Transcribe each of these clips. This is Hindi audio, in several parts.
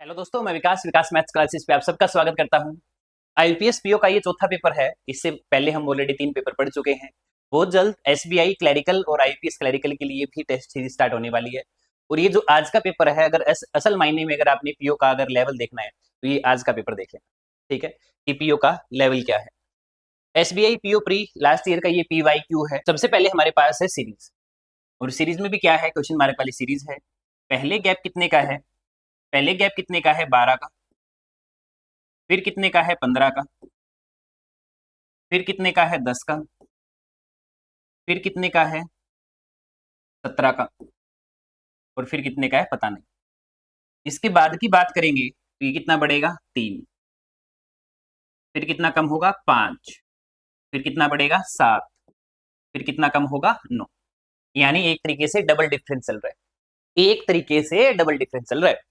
हेलो दोस्तों, मैं विकास विकास मैथ्स क्लासेस पे आप सबका स्वागत करता हूं। आईपीएस पीओ का ये चौथा पेपर है। इससे पहले हम ऑलरेडी 3 पेपर पढ़ चुके हैं। बहुत जल्द एसबीआई क्लैरिकल और आईपीएस क्लैरिकल के लिए भी टेस्ट सीरीज स्टार्ट होने वाली है। और ये जो आज का पेपर है, अगर असल मायने में अगर आपने पीओ का अगर लेवल देखना है तो ये आज का पेपर देख लेना, ठीक है, कि पीओ का लेवल क्या है। SBI PO pre last year का ये पीवाईक्यू है। सबसे पहले हमारे पास है सीरीज, और सीरीज में भी क्या है, क्वेश्चन मार्क वाली सीरीज है। पहले गैप कितने का है? पहले गैप कितने का है? 12 का। फिर कितने का है? 15 का। फिर कितने का है? 10 का। फिर कितने का है? 17 का। और फिर कितने का है? पता नहीं। इसके बाद की बात करेंगे तो ये कितना बढ़ेगा? 3। फिर कितना कम होगा? 5। फिर कितना बढ़ेगा? 7। फिर कितना कम होगा? 9। यानी एक तरीके से डबल डिफरेंस चल रहा है। एक तरीके से डबल डिफरेंस चल रहा है।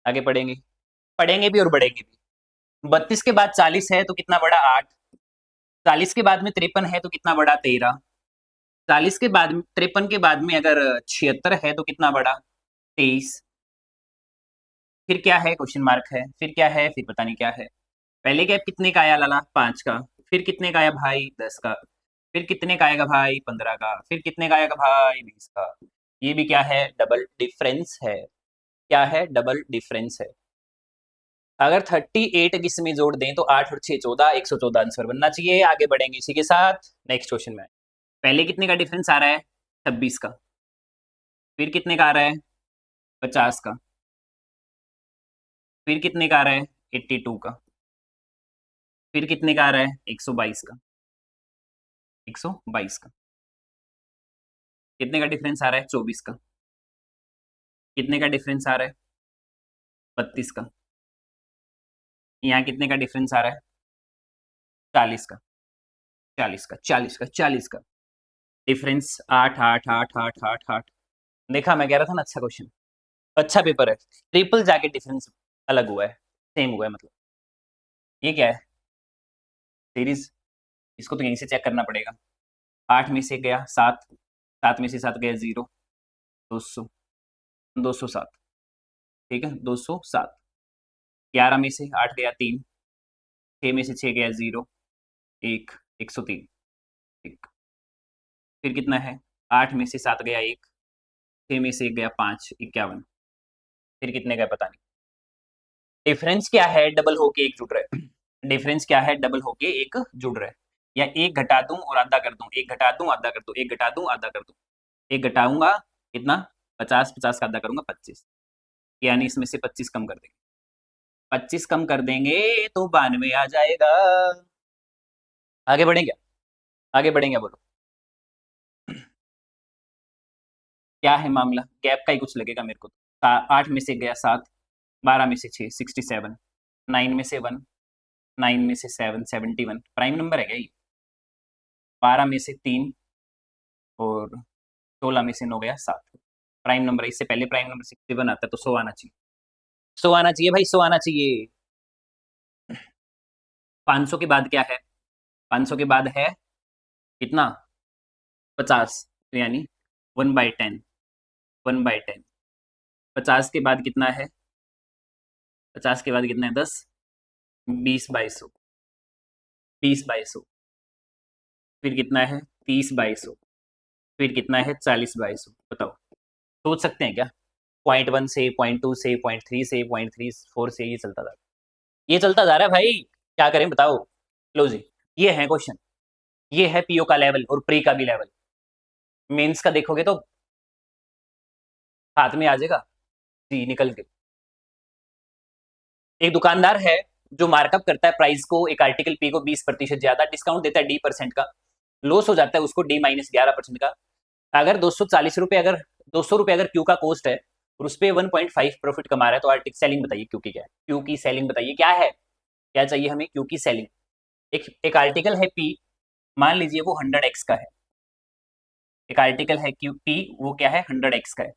आगे पढ़ेंगे, पढ़ेंगे भी और बढ़ेंगे भी। 32 के बाद 40 है तो कितना बड़ा? 8। 40 के बाद में 53 है तो कितना बड़ा? 13। 40 के बाद 53 के बाद में अगर 76 है तो कितना बड़ा? 23। फिर क्या है? क्वेश्चन मार्क है। फिर क्या है? फिर पता नहीं क्या है। पहले गैप कितने का आया लाला? 5 का। फिर कितने का आया भाई? 10 का। फिर कितने का आएगा भाई? 15 का। फिर कितने का आएगा भाई? 20 का। ये भी क्या है? डबल डिफरेंस है। क्या है? डबल डिफरेंस है। अगर 38 इसमें जोड़ दें तो 8 और 6 14, 114 आंसर बनना चाहिए। आगे बढ़ेंगे इसी के साथ नेक्स्ट क्वेश्चन में। पहले कितने का डिफरेंस आ रहा है? 26 का। फिर कितने का आ रहा है? 50 का। फिर कितने का आ रहा है? 82 का। फिर कितने का आ रहा है? 122 का। 122 का। कितने का डिफरेंस आ रहा है? 24 का। कितने का डिफरेंस आ रहा है? 32 का। यहाँ कितने का डिफरेंस आ रहा है? 40 का। 40 का। 40 का। 40 का। डिफरेंस 8 8 8 8 8 8। देखा, मैं कह रहा था ना, अच्छा क्वेश्चन, अच्छा पेपर है। ट्रिपल जाके डिफरेंस अलग हुआ है, सेम हुआ है मतलब। ये क्या है? सीरीज। इसको तो यहीं से चेक करना पड़ेगा। 8 में से गया 7, 7 में से 7 गया 0, 200, 207, ठीक है, 207। 11 में से 8 गया 3, 6 में से 6 गया 0, 1, 103, ठीक। फिर कितना है? 8 में से 7 गया 1, 6 में से 1 गया 5, 51। फिर कितने का पता नहीं। डिफरेंस क्या है? डबल होके एक जुड़ रहा है। डिफरेंस क्या है? डबल होके एक जुड़ रहा है। या एक घटा दूं और आधा कर दूं, एक घटा दूं आधा कर दूं, एक घटा दूं आधा कर दूं। एक घटाऊंगा कितना? 50, 50 का आधा करूंगा 25। यानी इसमें से 25 कम कर देंगे। 25 कम कर देंगे तो 92 आ जाएगा। आगे बढ़ेंगे, आगे बढ़ेंगे, बोलो। क्या है मामला? गैप का ही कुछ लगेगा मेरे को। 8 में से गया 7, 12 में से 6 67, 9 में से 1, 9 में से 7 71। प्राइम नंबर है क्या ये? 12 में से 3 और 16 में से 9 गया 7। प्राइम नंबर है। इससे पहले प्राइम नंबर 61 आता है तो 100 आना चाहिए। 100 आना चाहिए भाई, 100 आना चाहिए। 500 के बाद क्या है? 500 के बाद है कितना? 50। तो यानी 1/10, 1/10। 50 के बाद कितना है? 50 के बाद कितना है? 10, 20/100, 20/100। फिर कितना है? 30/100। फिर कितना है? 40/100। बताओ, सोच सकते हैं क्या? 0.1 से, 0.2 से, 0.3 से, 0.34 से, ये चलता जा रहा है, ये चलता जा रहा है भाई। क्या करें बताओ? लो जी, ये है क्वेश्चन। ये है पीओ का लेवल और प्री का भी लेवल। मेंस का देखोगे तो हाथ में आ जाएगा जी निकल के। एक दुकानदार है जो मार्कअप करता है प्राइस को, एक आर्टिकल पी को 20% ज्यादा डिस्काउंट देता है, D% का। लॉस हो जाता है उसको D-11% का। अगर 240 रुपए, अगर 200 रुपए अगर क्यू का कॉस्ट है और उस पर 1.5 प्रॉफिट कमा रहा है, तो आर्टिकल सेलिंग बताइए क्यू की क्या है? क्यू की सेलिंग बताइए क्या है? क्या चाहिए हमें? क्यू की सेलिंग। एक आर्टिकल है पी, मान लीजिए वो 100x का है। एक आर्टिकल है क्यू पी, वो क्या है? 100x का है।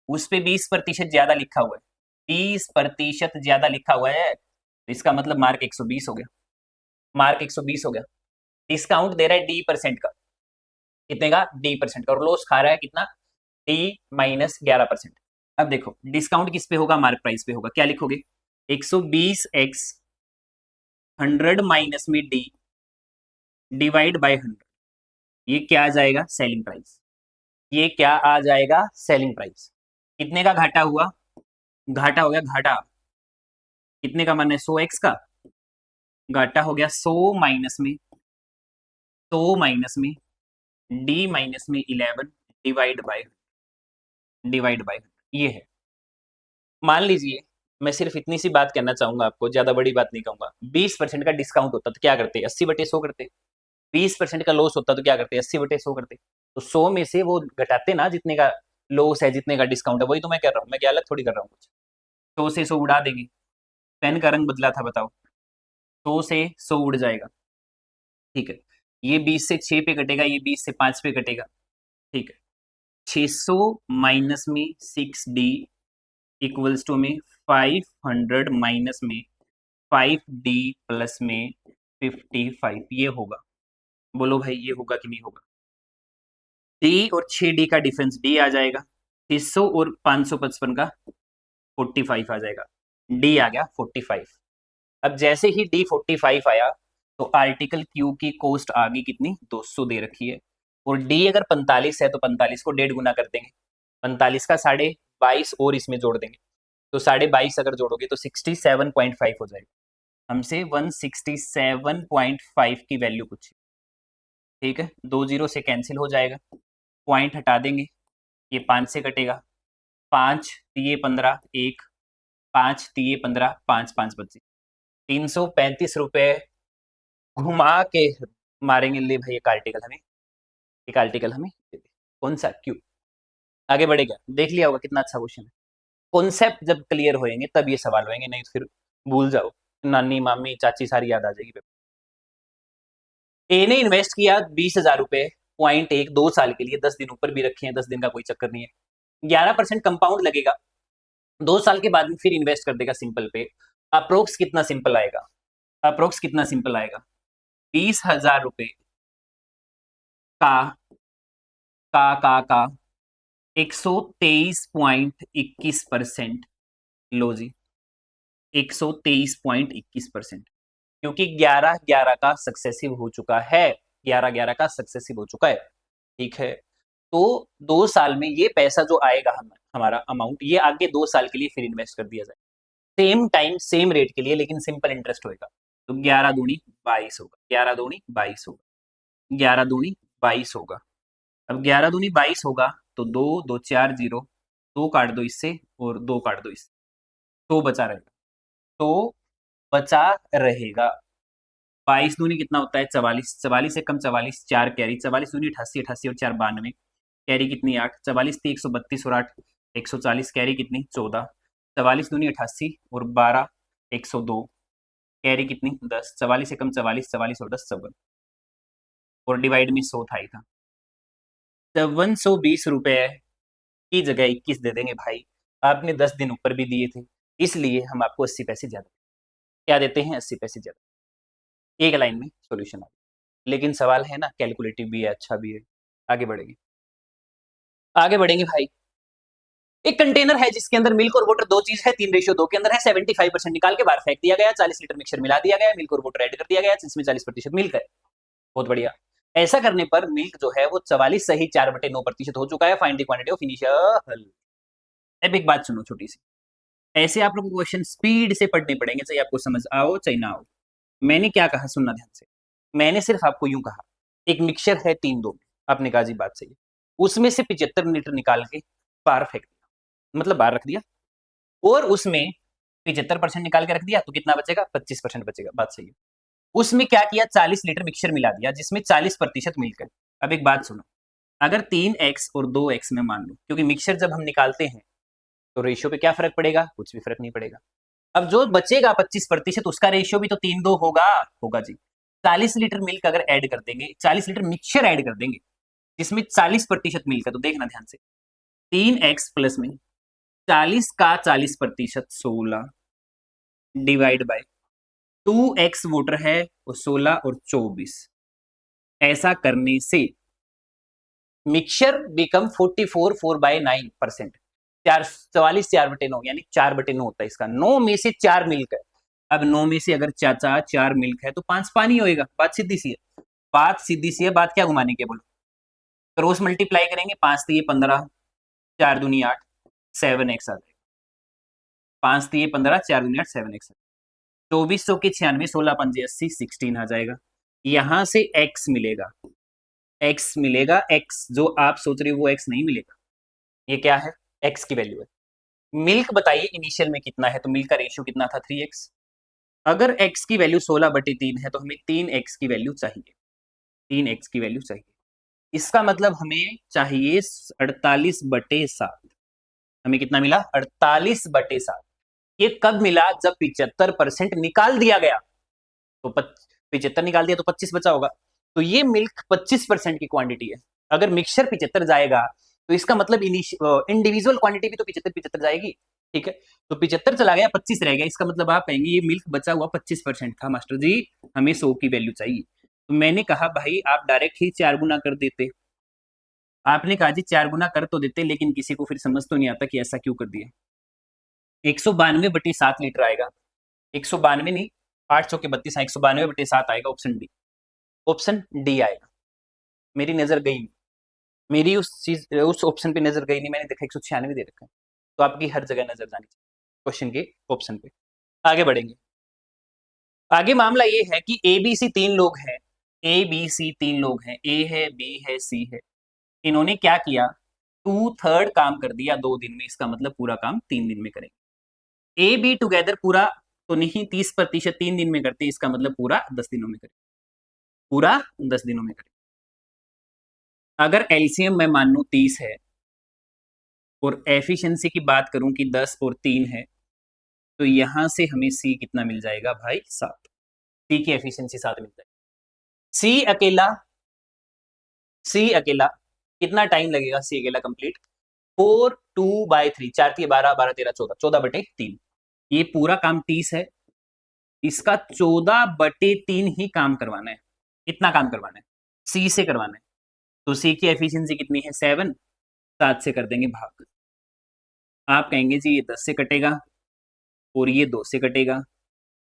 उस पे 20% ज्यादा लिखा हुआ है, 20% ज्यादा लिखा हुआ है, तो इसका मतलब मार्क 120 हो गया। मार्क 120 हो गया। डिस्काउंट दे रहा है D% का। कितने का? D% का। और लॉस खा रहा है कितना? D-11%। अब देखो डिस्काउंट किस पे होगा, मार्क प्राइस पे होगा। क्या लिखोगे, 120x 100 माइनस में डी डिवाइड बाय 100, ये क्या आ जाएगा, सेलिंग प्राइस। ये क्या आ जाएगा, सेलिंग प्राइस। कितने का घाटा हुआ, घाटा हो गया घाटा, कितने का, माने 100x का घाटा हो गया 100 माइनस में 100 माइनस में डी माइनस में 11 डिवाइड बाय ये है। मान लीजिए मैं सिर्फ इतनी सी बात कहना चाहूंगा आपको, ज्यादा बड़ी बात नहीं कहूंगा। 20% का डिस्काउंट होता तो क्या करते, 80/100 करते। 20% का लॉस होता तो क्या करते, 80/100 करते। तो 100 में से वो घटाते ना, जितने का लॉस है जितने का डिस्काउंट है, वही तो मैं कह रहा हूँ, मैं क्या अलग थोड़ी कर रहा हूँ कुछ। 100 से 100 उड़ा देंगे, पेन का रंग बदला था बताओ, 100 से 100 उड़ जाएगा, ठीक है। ये 20 से 6 पे कटेगा, ये 20 से 5 पे कटेगा, ठीक है। 600 माइनस में 6D इक्वल्स टू में 500 माइनस में 5D प्लस में 55, ये होगा। बोलो भाई ये होगा कि नहीं होगा। डी और 6D का डिफरेंस डी आ जाएगा, 600 और 555 का 45 आ जाएगा, डी आ गया 45। अब जैसे ही डी 45 आया तो आर्टिकल क्यू की कॉस्ट आ गई कितनी, 200 दे रखी है। और डी अगर 45 है तो 45 को 1.5 गुना कर देंगे, 45 का 22.5 और इसमें जोड़ देंगे, तो 22.5 अगर जोड़ोगे तो 67.5 हो जाएगा। हमसे 167.5 की वैल्यू पूछी, ठीक है। 2 जीरो से कैंसिल हो जाएगा, पॉइंट हटा देंगे, ये 5 से कटेगा, 5 तिये 15 1, 5 तिये 15 5 5 25, 335 रुपए घुमा के मारेंगे। ले भाई एक आर्टिकल हमें, एक आर्टिकल हमें दे दे। कौन सा, क्यों। आगे बढ़ेगा, देख लिया होगा कितना अच्छा क्वेश्चन है। कॉन्सेप्ट जब क्लियर होएंगे तब ये सवाल होएंगे, नहीं तो फिर भूल जाओ, नानी मामी चाची सारी याद आ जाएगी। ए ने इन्वेस्ट किया 20,000 रुपए, .1 2 साल के लिए, 10 दिन ऊपर भी रखे हैं, 10 दिन का कोई चक्कर नहीं है। 11% कंपाउंड लगेगा, 2 साल के बाद फिर इन्वेस्ट कर देगा सिंपल पे। अप्रोक्स कितना सिंपल आएगा, अप्रोक्स कितना सिंपल आएगा, 20,000 रुपए का 123.21%। लो जी 123.21%, क्योंकि 11/11 का सक्सेसिव हो चुका है, 11/11 का सक्सेसिव हो चुका है, ठीक है। तो 2 साल में ये पैसा जो आएगा हमारा अमाउंट, ये आगे 2 साल के लिए फिर इन्वेस्ट कर दिया जाए, सेम टाइम सेम रेट के लिए, लेकिन सिंपल इंटरेस्ट होगा। तो 11 दूनी 22 होगा, 11 दूनी 22 होगा, 11 दूनी 22 होगा। अब 11 दूनी 22 होगा तो 2 2 4 0, 2 काट दो इससे और 2 काट दो इससे, तो बचा रहेगा, तो बचा रहेगा 22 दूनी कितना होता है 44, 44 से कम 44, 4 कैरी, 44 दूनी 88, 88 और 4 92, कैरी कितनी 8, 44 थी 132 और 8 140, कैरी कितनी 14, 44 दूनी 88 और 12 102, कैरी कितनी 10, 44 से कम 44, 44 और 10 54, और डिवाइड में 100 था ही था। 720 रुपए की जगह 21 दे देंगे भाई, आपने 10 दिन ऊपर भी दिए थे, इसलिए हम आपको 80 पैसे ज्यादा, क्या देते हैं 80 पैसे ज्यादा। एक लाइन में सॉल्यूशन आ गया, लेकिन सवाल है ना कैलकुलेटिव भी है, अच्छा भी है। आगे बढ़ेंगे, आगे बढ़ेंगे भाई। एक कंटेनर है जिसके अंदर मिल्क और वाटर दो चीज है, 3:2 के अंदर है, 75% निकाल के बाहर फेंक दिया गया, 40 लीटर मिक्सर मिला दिया गया, मिल्क और वाटर ऐड कर दिया गया, जिसमें 40% मिल्क है। बहुत बढ़िया। ऐसा करने पर मिल्क जो है वो 44 सही 4/9% हो चुका है। Find the quantity of initial. अब एक बात सुनो छोटी सी, ऐसे आप लोग को क्वेश्चन स्पीड से पढ़ने पड़ेंगे, चाहे आपको समझ आओ चाहे ना आओ। मैंने क्या कहा सुनना ध्यान से, मैंने सिर्फ आपको यूं कहा, एक मिक्सचर है 3:2, आपने कहा जी बात सही है, उसमें से 75 लीटर निकाल के बाहर फेंक दिया, मतलब बाहर रख दिया, और उसमें 75% निकाल के रख दिया, तो कितना बचेगा 25% बचेगा, बात सही है। उसमें क्या किया 40 लीटर मिक्सचर मिला दिया जिसमें 40% मिल्क है। अब एक बात सुनो, अगर 3x और 2x में मान लो, क्योंकि मिक्सचर जब हम निकालते हैं तो रेशियो पे क्या फर्क पड़ेगा, कुछ भी फर्क नहीं पड़ेगा। अब जो बचेगा 25% उसका रेशियो भी तो 3:2 होगा, होगा जी। 40 लीटर मिल्क अगर ऐड कर देंगे, 40 लीटर मिक्सचर ऐड कर देंगे जिसमें 40% मिल्क है, तो देखना ध्यान से, 3x प्लस में 40 का 40% 16 डिवाइड बाय 2x वोटर है और 16 और 24, ऐसा करने से मिक्सचर बिकम 44 4/9%। 44 4/9 यानी 4/9 होता है इसका। 9 में से 4 मिल्क है। अब 9 में से अगर चाचा 4 मिल्क है तो 5 पानी होएगा। बात सीधी सी है, बात सीधी सी है, बात क्या घुमाने की है बोलो। क्रॉस मल्टीप्लाई करेंगे, 5 दिए 15, 4 दूनी 8, 7x आ जाएगा। 5 दिए 15, 4 दूनी 8, 7x। 2400 के 96, 16 पंजे 80, 16 आ जाएगा। यहां से x मिलेगा, x मिलेगा। x जो आप सोच रहे हो वो x नहीं मिलेगा। ये क्या है, x की वैल्यू है। मिल्क बताइए इनिशियल में कितना है, तो मिल्क का रेशियो कितना था, 3x। अगर x की वैल्यू 16/3 है तो हमें 3x की वैल्यू चाहिए, 3x की वैल्यू चाहिए। इसका मतलब हमें चाहिए 48/7। हमें कितना मिला, 48/7। ये कब मिला, जब 75% निकाल दिया गया। तो 75 निकाल दिया तो 25 बचा होगा। तो ये मिल्क 25% की क्वांटिटी है। अगर मिक्सचर 75 जाएगा तो इसका मतलब इंडिविजुअल क्वांटिटी भी तो 75 जाएगी। ठीक है, तो 75 चला गया, 25 रह गया। इसका मतलब आप कहेंगे ये मिल्क बचा हुआ 25% था मास्टर जी, हमें 100 की वैल्यू चाहिए। तो मैंने कहा भाई आप डायरेक्ट ही 4 गुना कर देते। आपने कहा जी 4 गुना कर तो देते, लेकिन किसी को फिर समझ तो नहीं आता कि ऐसा क्यों कर दिया। 192/7 लीटर आएगा। 192 नहीं, 800 के 32, 192/7 आएगा। ऑप्शन डी, ऑप्शन डी आएगा। मेरी नजर गई नहीं, मेरी उस ऑप्शन पे नजर गई नहीं, मैंने देखा 196 दे रखा है। तो आपकी हर जगह नजर जानी चाहिए क्वेश्चन के ऑप्शन पे। आगे बढ़ेंगे। आगे मामला ये है कि ए बी सी 3 लोग हैं, ए बी सी 3 लोग हैं, ए है, बी है, सी है। इन्होंने क्या किया, 2/3 काम कर दिया 2 दिन में। इसका मतलब पूरा काम 3 दिन में करेंगे। ए बी टुगेदर पूरा तो नहीं, 30% 3 दिन में करते, इसका मतलब पूरा 10 दिनों में करेंगे, पूरा 10 दिनों में करेंगे। अगर एलसीएम मैं मान लूं 30 है और एफिशिएंसी की बात करूं कि 10 और 3 है, तो यहां से हमें सी कितना मिल जाएगा भाई, 7। सी की एफिशिएंसी 7 मिल जाएगी। सी अकेला, सी अकेला कितना टाइम लगेगा, सी अकेला कंप्लीट 4/2/3, 4×3 = 12, 12×13 14, 14/3। ये पूरा काम 30 है, इसका 14/3 ही काम करवाना है। इतना काम करवाना है, सी से करवाना है। तो सी की एफिशिएंसी कितनी है, 7। 7 से कर देंगे भाग। आप कहेंगे जी ये 10 से कटेगा और ये 2 से कटेगा।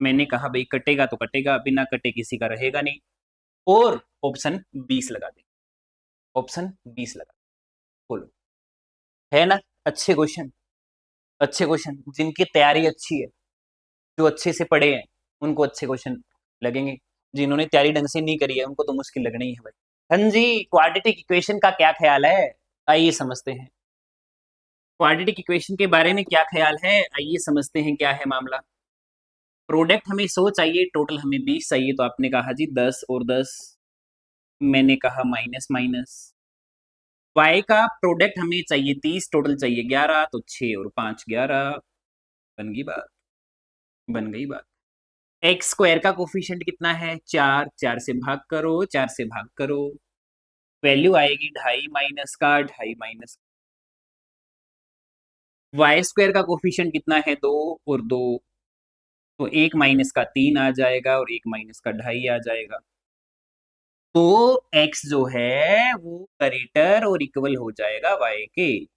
मैंने कहा भाई कटेगा तो कटेगा, बिना कटे किसी का रहेगा नहीं। और ऑप्शन 20 लगा दें, ऑप्शन 20 लगा, बोलो है ना। अच्छे क्वेश्चन, अच्छे क्वेश्चन, जिनकी तैयारी अच्छी है, जो अच्छे से पढ़े हैं, उनको अच्छे क्वेश्चन लगेंगे। जिन्होंने तैयारी ढंग से नहीं करी है उनको तो मुश्किल लगनी ही है भाई। हाँ जी, क्वाड्रेटिक इक्वेशन का क्या ख्याल है, आइए समझते हैं। क्वाड्रेटिक इक्वेशन के बारे में क्या ख्याल है, आइए समझते हैं क्या है मामला। प्रोडक्ट हमें 100 चाहिए, टोटल हमें 20 चाहिए। तो आपने कहा जी 10 और 10, मैंने कहा माइनस माइनस। y का प्रोडक्ट हमें चाहिए 30, टोटल चाहिए 11, तो 6 और 5 11। बन गई बात, बन गई बात। एक्स स्क्वायर का कोफिशिएंट कितना है, 4, 4 से भाग करो, 4 से भाग करो, वैल्यू आएगी 2.5 माइनस का 2.5 माइनस। वाई स्क्वायर का कोफिशिएंट कितना है, 2 और 2, तो 1 माइनस का 3 आ जाएगा और 1 माइनस का 2.5 आ जाएगा। तो x जो है वो ग्रेटर और इक्वल हो जाएगा y के।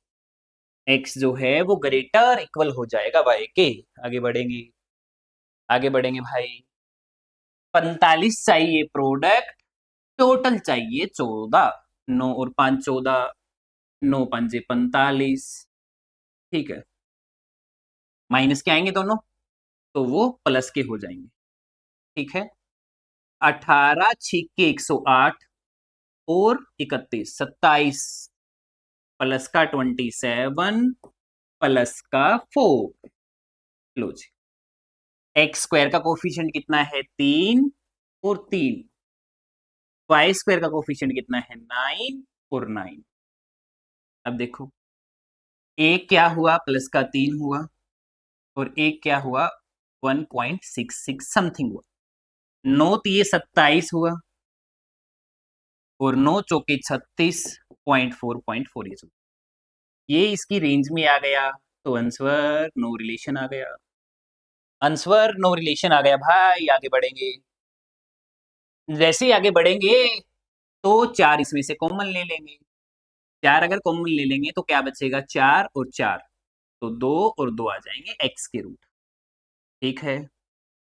x जो है वो ग्रेटर इक्वल हो जाएगा y के। आगे बढ़ेंगे, आगे बढ़ेंगे भाई। 45 चाहिए प्रोडक्ट, टोटल चाहिए 14। 9 और 5 14, 9 पंजे 45। ठीक है, माइनस के आएंगे दोनों तो वो प्लस के हो जाएंगे। ठीक है, 18 छिक्के 108 और 31 27, प्लस का 27 प्लस का 4। लो जी, एक्स स्क्वायर का कोफिशिएंट कितना है, 3 और 3। वाई स्क्वायर का कोफिशिएंट कितना है, 9 और 9। अब देखो, एक क्या हुआ, प्लस का 3 हुआ और एक क्या हुआ, 1.66 समथिंग हुआ। 9 तिये 27 हुआ और 9 चौके 36.4 ये इसकी रेंज में आ गया। तो आंसर नो रिलेशन आ गया, आंसर नो रिलेशन आ गया भाई। आगे बढ़ेंगे, जैसे ही आगे बढ़ेंगे तो 4 इसमें से कॉमन ले लेंगे। 4 अगर कॉमन ले लेंगे तो क्या बचेगा, 4 और 4, तो 2 और 2 आ जाएंगे x के रूट। ठीक है,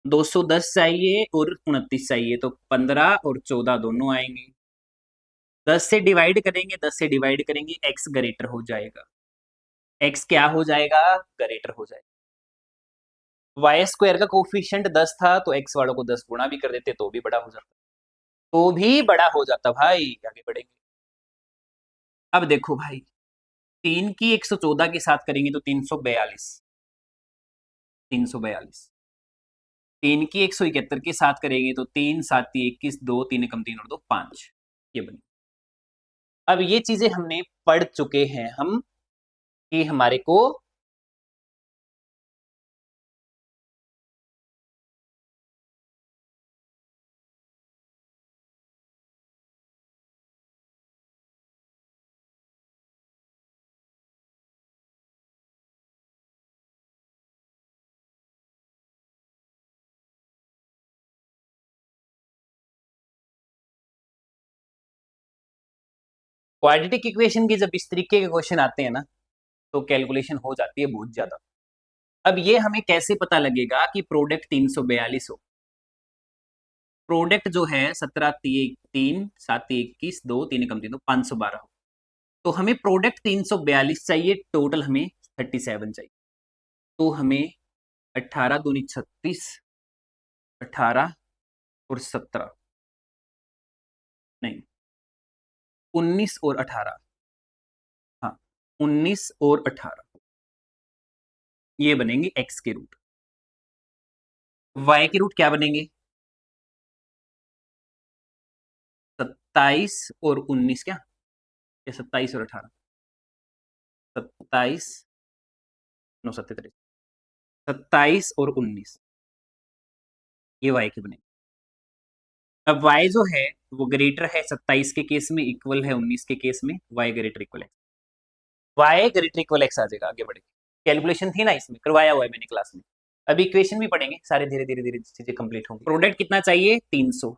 210 चाहिए और 29 चाहिए, तो 15 और 14 दोनों आएंगे। 10 से डिवाइड करेंगे, 10 से डिवाइड करेंगे, x ग्रेटर हो जाएगा। x क्या हो जाएगा? ग्रेटर हो जाएगा। वाई स्क्वायर का कोफिशिएंट 10 था, तो x वालों को 10 गुणा भी कर देते तो भी बड़ा हो जाता, तो भी बड़ा हो जाता भाई। आगे बढ़ेंगे। अब देखो भाई, 3 की 114 के साथ करेंगे तो 342, 342। 3 की 171 के साथ करेंगे तो 3 7 21, 2 3 कम 3 और 2 5, ये बनी। अब ये चीजें हमने पढ़ चुके हैं हम कि हमारे को क्वाड्रेटिक इक्वेशन की जब इस तरीके के क्वेश्चन आते हैं ना, तो कैलकुलेशन हो जाती है बहुत ज्यादा। अब ये हमें कैसे पता लगेगा कि प्रोडक्ट 342 हो? प्रोडक्ट जो है 17 3 7 21, 2 3 कम 3 2 512 हो, तो हमें प्रोडक्ट 342 चाहिए, टोटल हमें 37 चाहिए। तो हमें 18 दूनी 36, 18 और 17, नहीं 19 और 18, हाँ 19 और 18, ये बनेंगे x के रूट। y के रूट क्या बनेंगे? 27 और 19, क्या या 27 और 18, 27 9 37, 27 और 19, ये y के बनेंगे। अब y जो है वो ग्रेटर है 27 के केस में, इक्वल है 19 के केस में, y ग्रेटर इक्वल है, y ग्रेटर इक्वल x आ जाएगा। आगे बढ़ेंगे, कैलकुलेशन थी ना इसमें, करवाया हुआ है मैंने क्लास में। अभी इक्वेशन भी पढ़ेंगे सारे, धीरे धीरे धीरे चीजें कंप्लीट होंगी। प्रोडक्ट कितना चाहिए? 300।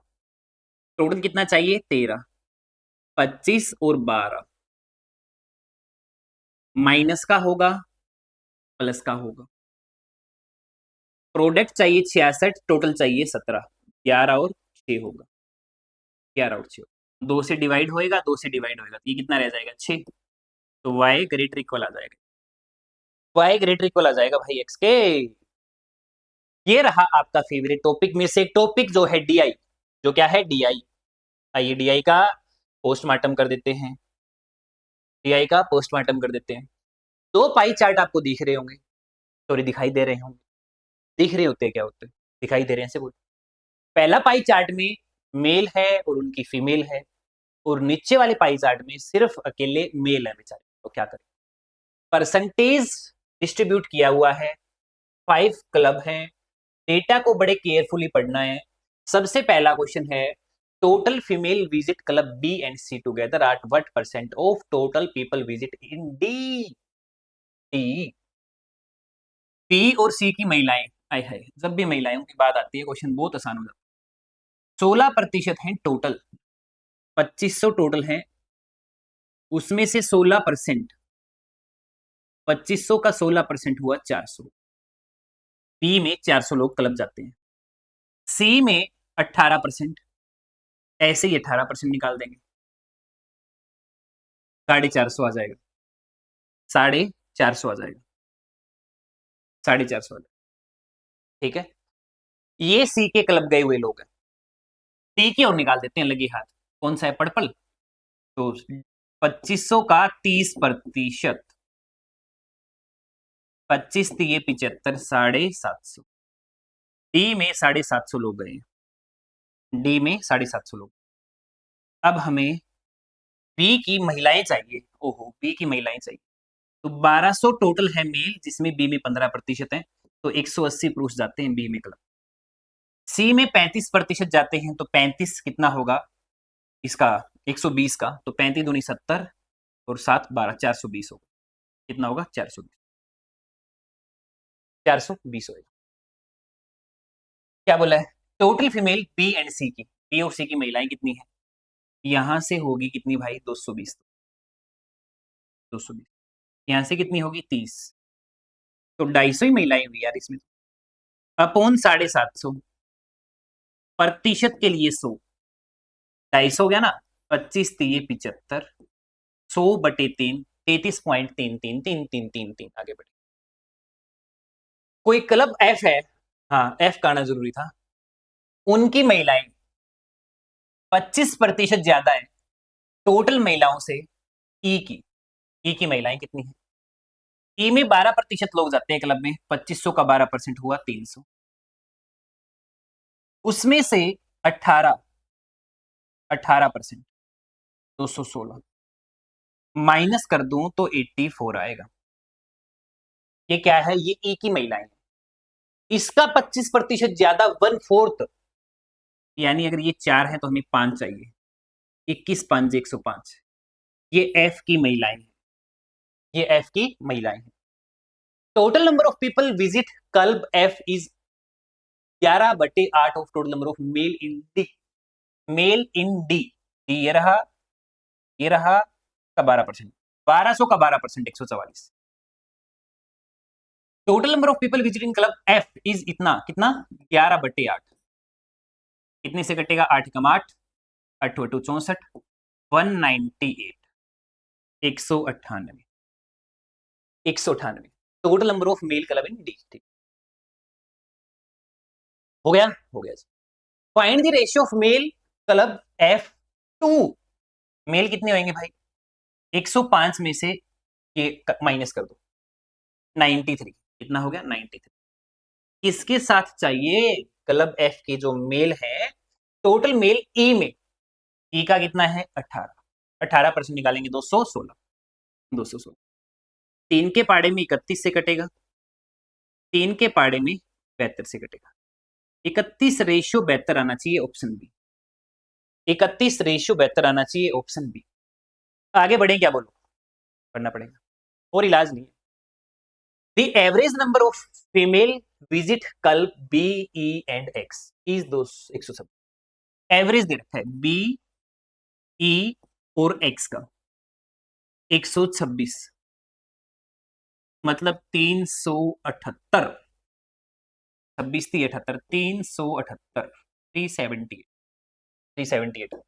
टोटल कितना चाहिए? 13, 25 और 12, माइनस का होगा प्लस का होगा। प्रोडक्ट चाहिए 66, टोटल चाहिए 17, 11 और 6 होगा, 11 और 6 2 से डिवाइड होएगा, 2 से डिवाइड होएगा, तो ये कितना रह जाएगा? 6। तो y ग्रेटर इक्वल आ जाएगा, y ग्रेटर इक्वल आ जाएगा भाई x के। ये रहा आपका फेवरेट टॉपिक में से एक टॉपिक, जो है डी आई, जो क्या है? D I. आइए डी आई का पोस्टमार्टम कर देते हैं, डी आई का पोस्टमार्टम कर देते हैं। दो पाई चार्ट आपको दिख रहे होंगे, सॉरी दिखाई दे रहे होंगे, दिख रहे होते हैं, क्या होते हैं? दिखाई दे रहे हैं से बोल। पहला पाई चार्ट में मेल है और उनकी फीमेल है, और नीचे वाले पाई चार्ट में सिर्फ अकेले मेल है बेचारे, तो क्या करें? परसेंटेज डिस्ट्रीब्यूट किया हुआ है, 5 क्लब हैं, डेटा को बड़े केयरफुली पढ़ना है। सबसे पहला क्वेश्चन है, total female visit club B and C together at what percent of total people visit in D. D, B और सी की महिलाएं, आय हाय, जब भी महिलाओं की बात आती है क्वेश्चन बहुत आसान हो जाता है। 16% है टोटल, 2500 टोटल है, उसमें से 16%, 2500 का 16% हुआ 400। बी में 400 लोग क्लब जाते हैं, सी में 18%, ऐसे ही 18% निकाल देंगे, 450 आ जाएगा, 450 आ जाएगा, 450 आ जाएगा। ठीक है, ये सी के क्लब गए हुए लोग हैं। डी की और निकाल देते हैं लगी हाथ, कौन सा है? पर्पल। तो 2500 का 30%, 25 दिए 75, 750। डी में 750 लोग गए, डी में 750 लोग। अब हमें बी की महिलाएं चाहिए, ओहो बी की महिलाएं चाहिए। तो 1200 टोटल है मेल, जिसमें बी में 15% है, तो 180 पुरुष जाते हैं बी में क्लब। सी में 35% जाते हैं, तो 35 कितना होगा इसका? 120 का, तो 35 दूनी 70 और 7 12, 420 होगा। कितना होगा? 420, 420 होगा। क्या बोला है? टोटल फीमेल बी एंड सी की, बी और सी की महिलाएं कितनी है? यहां से होगी कितनी भाई? 220, 220। यहां से कितनी होगी? 30, तो 250 ही महिलाएं हुई यार इसमें, अपॉन 750 प्रतिशत के लिए 100, 250 हो गया ना, 25 3 75, 100/3, 33.333333, आगे बढ़े। कोई क्लब एफ है, हाँ एफ का आना जरूरी था, उनकी महिलाएं 25% ज्यादा है टोटल महिलाओं से ई की। ई की महिलाएं कितनी है? ई में 12% लोग जाते हैं क्लब में, 2500 का 12% हुआ 300, उसमें से 18% 216 माइनस कर दूं तो 84 आएगा। ये क्या है? ये ई की महिलाएं, इसका 25% ज्यादा 1/4, यानी अगर ये 4 है तो हमें 5 चाहिए, 21 5 105। ये एफ की महिलाएं हैं, ये एफ की महिलाएं हैं। Total number of people visit club F is 11/8 of total number of male in D. Male in D, ये रहा, ये रहा का 12%, 1200 का 12%, 144। Total number of people visiting club F is इतना, कितना? 11/8। कितने से कटेगा? 8 कम 8, 8 2 64, 198, 198, 198 total number of male club in D. ठीक हो गया, हो गया। Find the ratio of male club F to, male कितने होंगे भाई? 105 में से ये माइनस कर दो, 93। कितना हो गया? 93। किसके साथ चाहिए? क्लब एफ के जो मेल है, टोटल मेल ई में, ई का कितना है? 18, 18% निकालेंगे 216, 216। 3 के पाड़े में 31 से कटेगा, 3 के पाड़े में 72 से कटेगा। 31:72 आना चाहिए, ऑप्शन बी। 31:72 आना चाहिए, ऑप्शन बी। आगे बढ़े, क्या बोलो? पढ़ना पड़ेगा और इलाज नहीं है। The average number of female visit club B E and X is 170। Average दे रखा है बी ई और एक्स का 126, मतलब 378, 26 78, 378, 378, 378।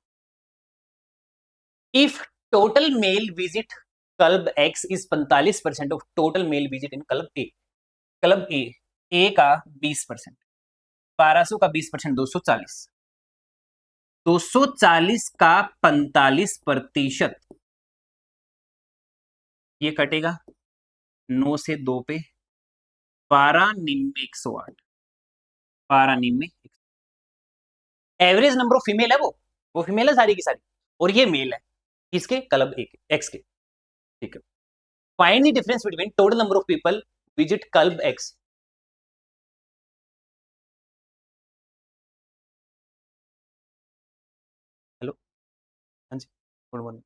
If total male visit club X is 45% of total male visit in club A. Club A का 20%, 1200 का 20%, 240, 240 का 45%, ये कटेगा 9 से 2 पे, 12 निन्मे 108, 12 निन्मे। एवरेज नंबर ऑफ फीमेल है, वो फीमेल है सारी की सारी, और ये मेल है किसके? क्लब ए के, एक्स के। ठीक है, find the difference between total number of people visit club x. Hello, हाँ जी, गुड मॉर्निंग,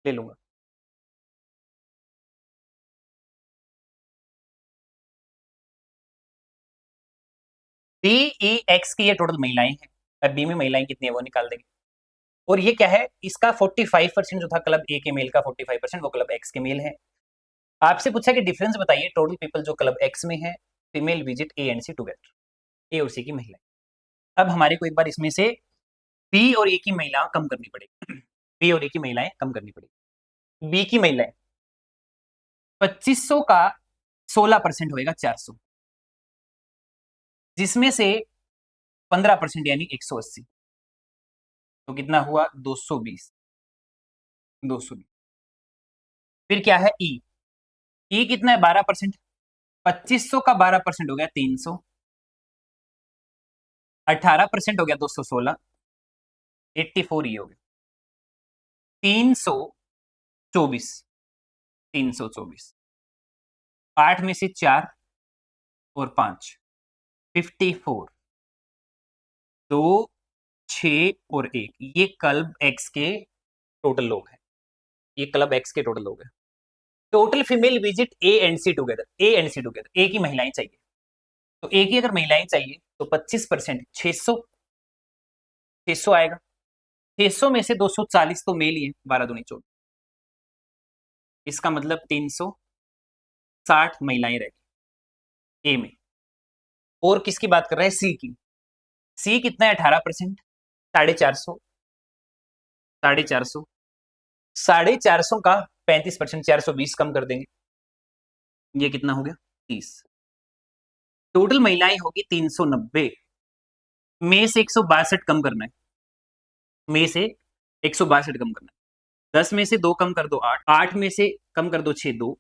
ले लूंगा। बी ई एक्स की ये टोटल महिलाएं हैं, अब बी में महिलाएं कितनी है वो निकाल देंगे। और ये क्या है? इसका 45% जो था क्लब ए के मेल का, 45% वो क्लब एक्स के मेल है। आपसे पूछा कि डिफरेंस बताइए टोटल पीपल जो क्लब एक्स में है, female visit A and C together, A और सी की महिलाएं। अब हमारे को एक बार इसमें से बी और ए की महिला कम करनी पड़ेगी। बी और ए की महिलाएं कम करनी पड़ेगी। बी की महिलाएं 2500 का 16% होएगा 400, जिसमें से 15% यानी 180, तो कितना हुआ? 220, 220। फिर क्या है? ई, ई कितना है? 12%, 2500 का 12% हो गया 300, 18% हो गया 216, 84 ई हो गया 324, 324। 8 में से 4 और 5, 54, 2 6 और 1, ये क्लब एक्स के टोटल लोग हैं, ये क्लब एक्स के टोटल लोग हैं। Total female visit A and C together, A and C together, A की महिलाएं चाहिए, तो ए की अगर महिलाएं चाहिए तो 25%, 600, 600 आएगा। 600 में से 240 तो मेल ही है, 12 दूनी 14, इसका मतलब 360 महिलाएं रहेगी ए में। और किसकी बात कर रहे हैं? सी की। सी कितना है? 18%। 450, 450, 450 का 35%, 420 कम कर देंगे, ये कितना हो गया? 30। टोटल महिलाएं होगी 390 में से 162 कम करना है, में से 162 कम करना है। 10 में से 2 कम कर दो 8, 8 में से कम कर दो 6, 2,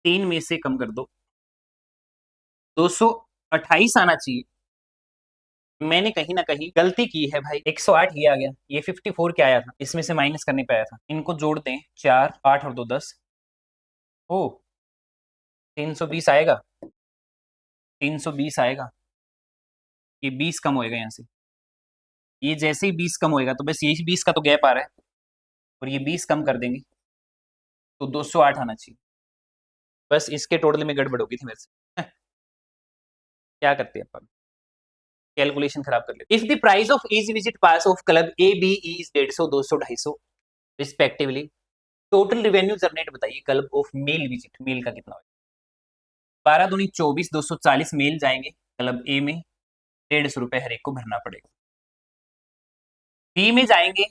3 में से कम कर दो 228 आना चाहिए। मैंने कहीं ना कहीं गलती की है भाई, 108 ये आ गया, ये 54 क्या आया था, इसमें से माइनस करने पे आया था। इनको जोड़ दें, 4, 8 और 2 10, ओ 320 आएगा, 320 आएगा। ये 20 कम होएगा यहाँ से, ये जैसे ही 20 कम होएगा तो बस यही 20 का तो गैप आ रहा है, और ये 20 कम कर देंगे तो 208 आना चाहिए। बस इसके टोटल में गड़बड़ होगी थी मेरे से। क्या करते हैं अपन, कैलकुलेशन खराब कर लेते। If the price of easy visit pass of club A B is 150, 200, 250 respectively, total revenue generate बताइए club of male visit, male का कितना होगा? 12 दूनी 24, 240 मेल जाएंगे क्लब ए में, 150 रुपए हर एक को भरना पड़ेगा। बी में जाएंगे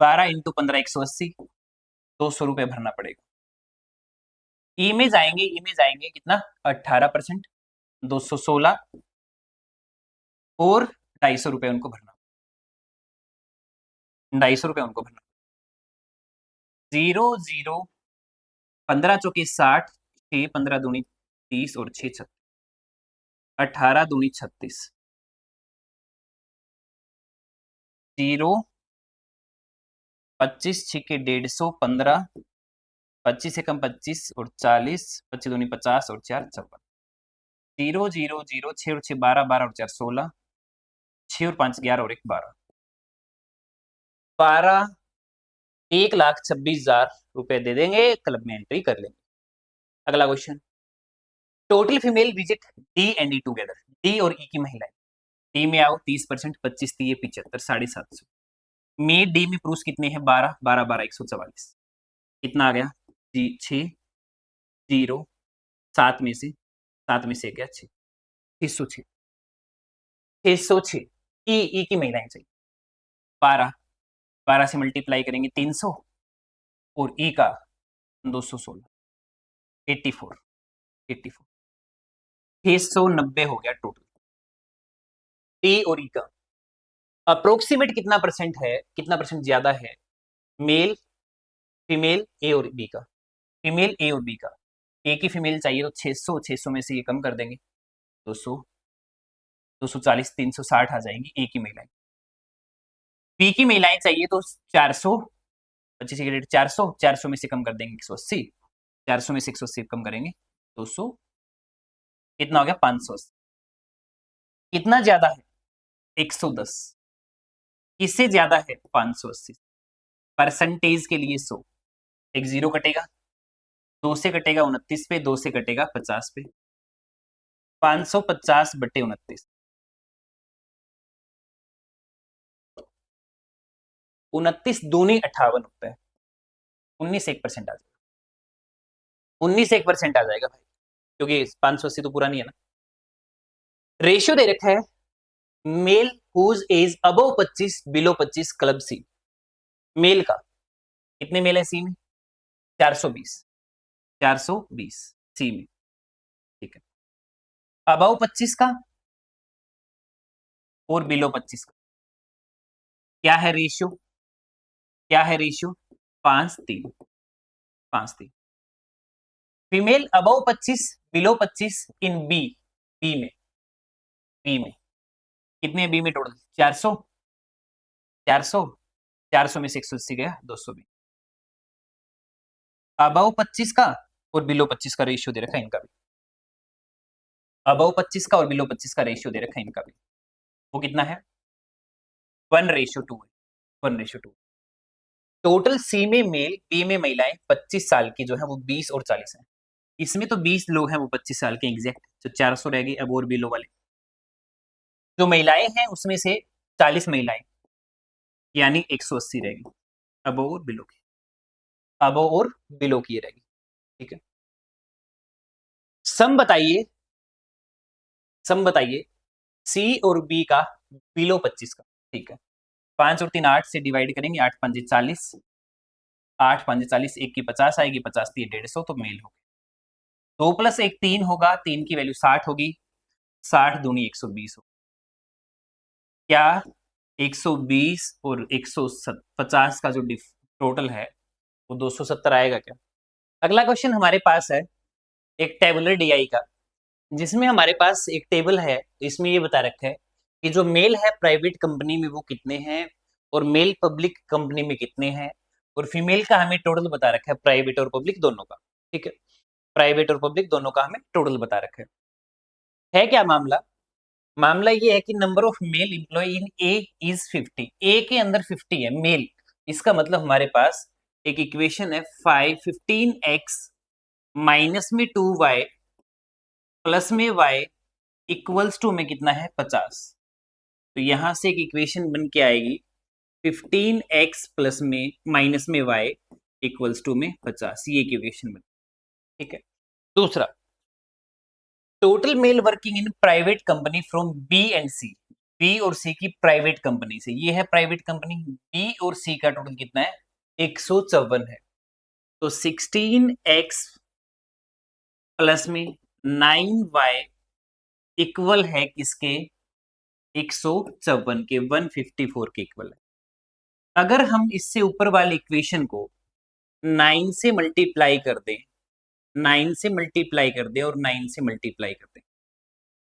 12 इंटू 15, 180, 200 रुपए भरना पड़ेगा। ई में जाएंगे, ई में जाएंगे कितना? 18%, 216 और 250 रुपए उनको भरना, 250 रुपए उनको भरना। 0 0 15 चौके 60, 6 15 दूनी 30 और 6 36, 18 दूनी 36, 0 25 6 के 150, 15 25 से कम 25 और 40, 25 दूनी 50 और 4 56, 0 0 0 6 और 6 12, 12 और 4 16, 6 और 5 11 और 1 12, 12 1,26,000 रुपए दे देंगे, क्लब में एंट्री कर लेंगे। अगला question, total female visit D and E together, D और ई की महिलाएं। डी में आओ 30%, 25 3 75, 750। में डी में पुरुष कितने हैं? 12 12 12 144, कितना आ गया? 6 0 7 में से 7 में से क्या? 6, 606, 606। ई की महिलाएं चाहिए, 12 12 से मल्टीप्लाई करेंगे 300 और ई का 216, 84 84, 690 हो गया टोटल डी और ई का। अप्रोक्सीमेट कितना परसेंट है, कितना परसेंट ज्यादा है मेल फीमेल ए और बी का? फीमेल ए और बी का, ए की फीमेल चाहिए तो 600, 600 में से ये कम कर देंगे 200, 240, 360 आ जाएंगी ए की महिलाएं। बी की महिलाएं चाहिए तो 400, 25 के रेट 400, 400 में से कम कर देंगे 180, 400 में से 180 कम करेंगे 200, कितना हो गया? 580। कितना ज्यादा है? 110। किससे ज्यादा है? 580। परसेंटेज के लिए 100, एक जीरो कटेगा, 2 से कटेगा 29 पे, 2 से कटेगा 50 पे, 550/29, 29 दूनी 58 होता है, 19 1% आ जाएगा, 19 1% आ जाएगा भाई, क्योंकि 580 तो पूरा नहीं है ना। रेशियो दे रखा है male whose age above 25 below 25 club C, male का कितने मेल है सी में? 420, 420 सी में, ठीक है। अबव 25 का और बिलो 25 का क्या है रेशियो? क्या है ratio? 5:3, 5:3। Female above 25 below 25 in B, B में, बी में कितने? बी में टोटल 400, 400, 400 में से 180 गया 220। अबव 25 का और बिलो 25 का रेशियो दे रखा है इनका भी, अबव 25 का और बिलो 25 का रेशियो दे रखा है इनका भी, वो कितना है? 1:2 है, 1:2। टोटल सी में मेल, बी में महिलाएं 25 साल की जो है वो 20 और 40 है, इसमें तो 20 लोग हैं वो 25 साल के एग्जैक्ट, तो 400 रह गई अब और बिलो वाले। जो महिलाएं हैं उसमें से 40 महिलाएं यानी 180 रहेगी अब और बिलो की। अबव और बिलो की रहेगी। ठीक है, सम बताइए, सम बताइए सी और बी का बिलो 25 का। ठीक है, 5 और 3 8 से डिवाइड करेंगे, 8 5 40, 8 5 40, 1 की 50 आएगी, 50 3 150, तो मेल हो गया। 2 प्लस 1 3 होगा, 3 की वैल्यू 60 होगी, 60 दूनी 120 होगी। क्या 120 और 150 का जो टोटल है वो 270 आएगा क्या? अगला क्वेश्चन हमारे पास है एक टेबुलर डीआई का, जिसमें हमारे पास एक टेबल है, इसमें ये बता रखा है कि जो मेल है प्राइवेट कंपनी में वो कितने हैं, और मेल पब्लिक कंपनी में कितने हैं, और फीमेल का हमें टोटल बता रखा है, प्राइवेट और पब्लिक दोनों का। ठीक है, प्राइवेट और पब्लिक दोनों का हमें टोटल बता रखा है क्या मामला? मामला ये है कि number of male employ in A is 50, A के अंदर 50 है मेल। इसका मतलब हमारे पास एक इक्वेशन है 15x माइनस में 2y प्लस में y इक्वल्स टू में कितना है 50। तो यहां से एक इक्वेशन बन के आएगी 15x प्लस में माइनस में y इक्वल्स टू में 50, ये इक्वेशन बन। ठीक है, दूसरा, total male working in private company from B and C, B और सी की प्राइवेट कंपनी से, ये है प्राइवेट कंपनी, बी और सी का टोटल कितना है 154 है। तो 16x प्लस में 9y इक्वल है किसके 154 के, 154 के इक्वल है। अगर हम इससे ऊपर वाली इक्वेशन को 9 से मल्टीप्लाई कर दें, 9 से मल्टीप्लाई कर दें और 9 से मल्टीप्लाई कर दें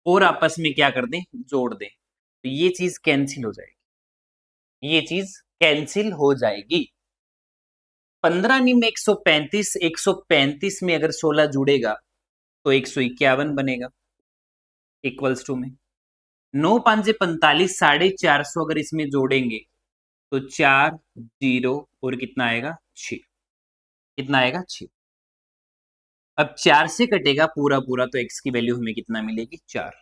और आपस में क्या कर दें जोड़ दें, तो ये चीज कैंसिल हो जाएगी, ये चीज कैंसिल हो जाएगी। 15 में 135, 135 में अगर 16 जुड़ेगा तो 151 बनेगा इक्वल्स टू में 9 5 45, 450 अगर इसमें जोड़ेंगे तो 4 0 और कितना आएगा 6, कितना आएगा 6। अब 4 से कटेगा पूरा पूरा तो x की वैल्यू हमें कितना मिलेगी 4।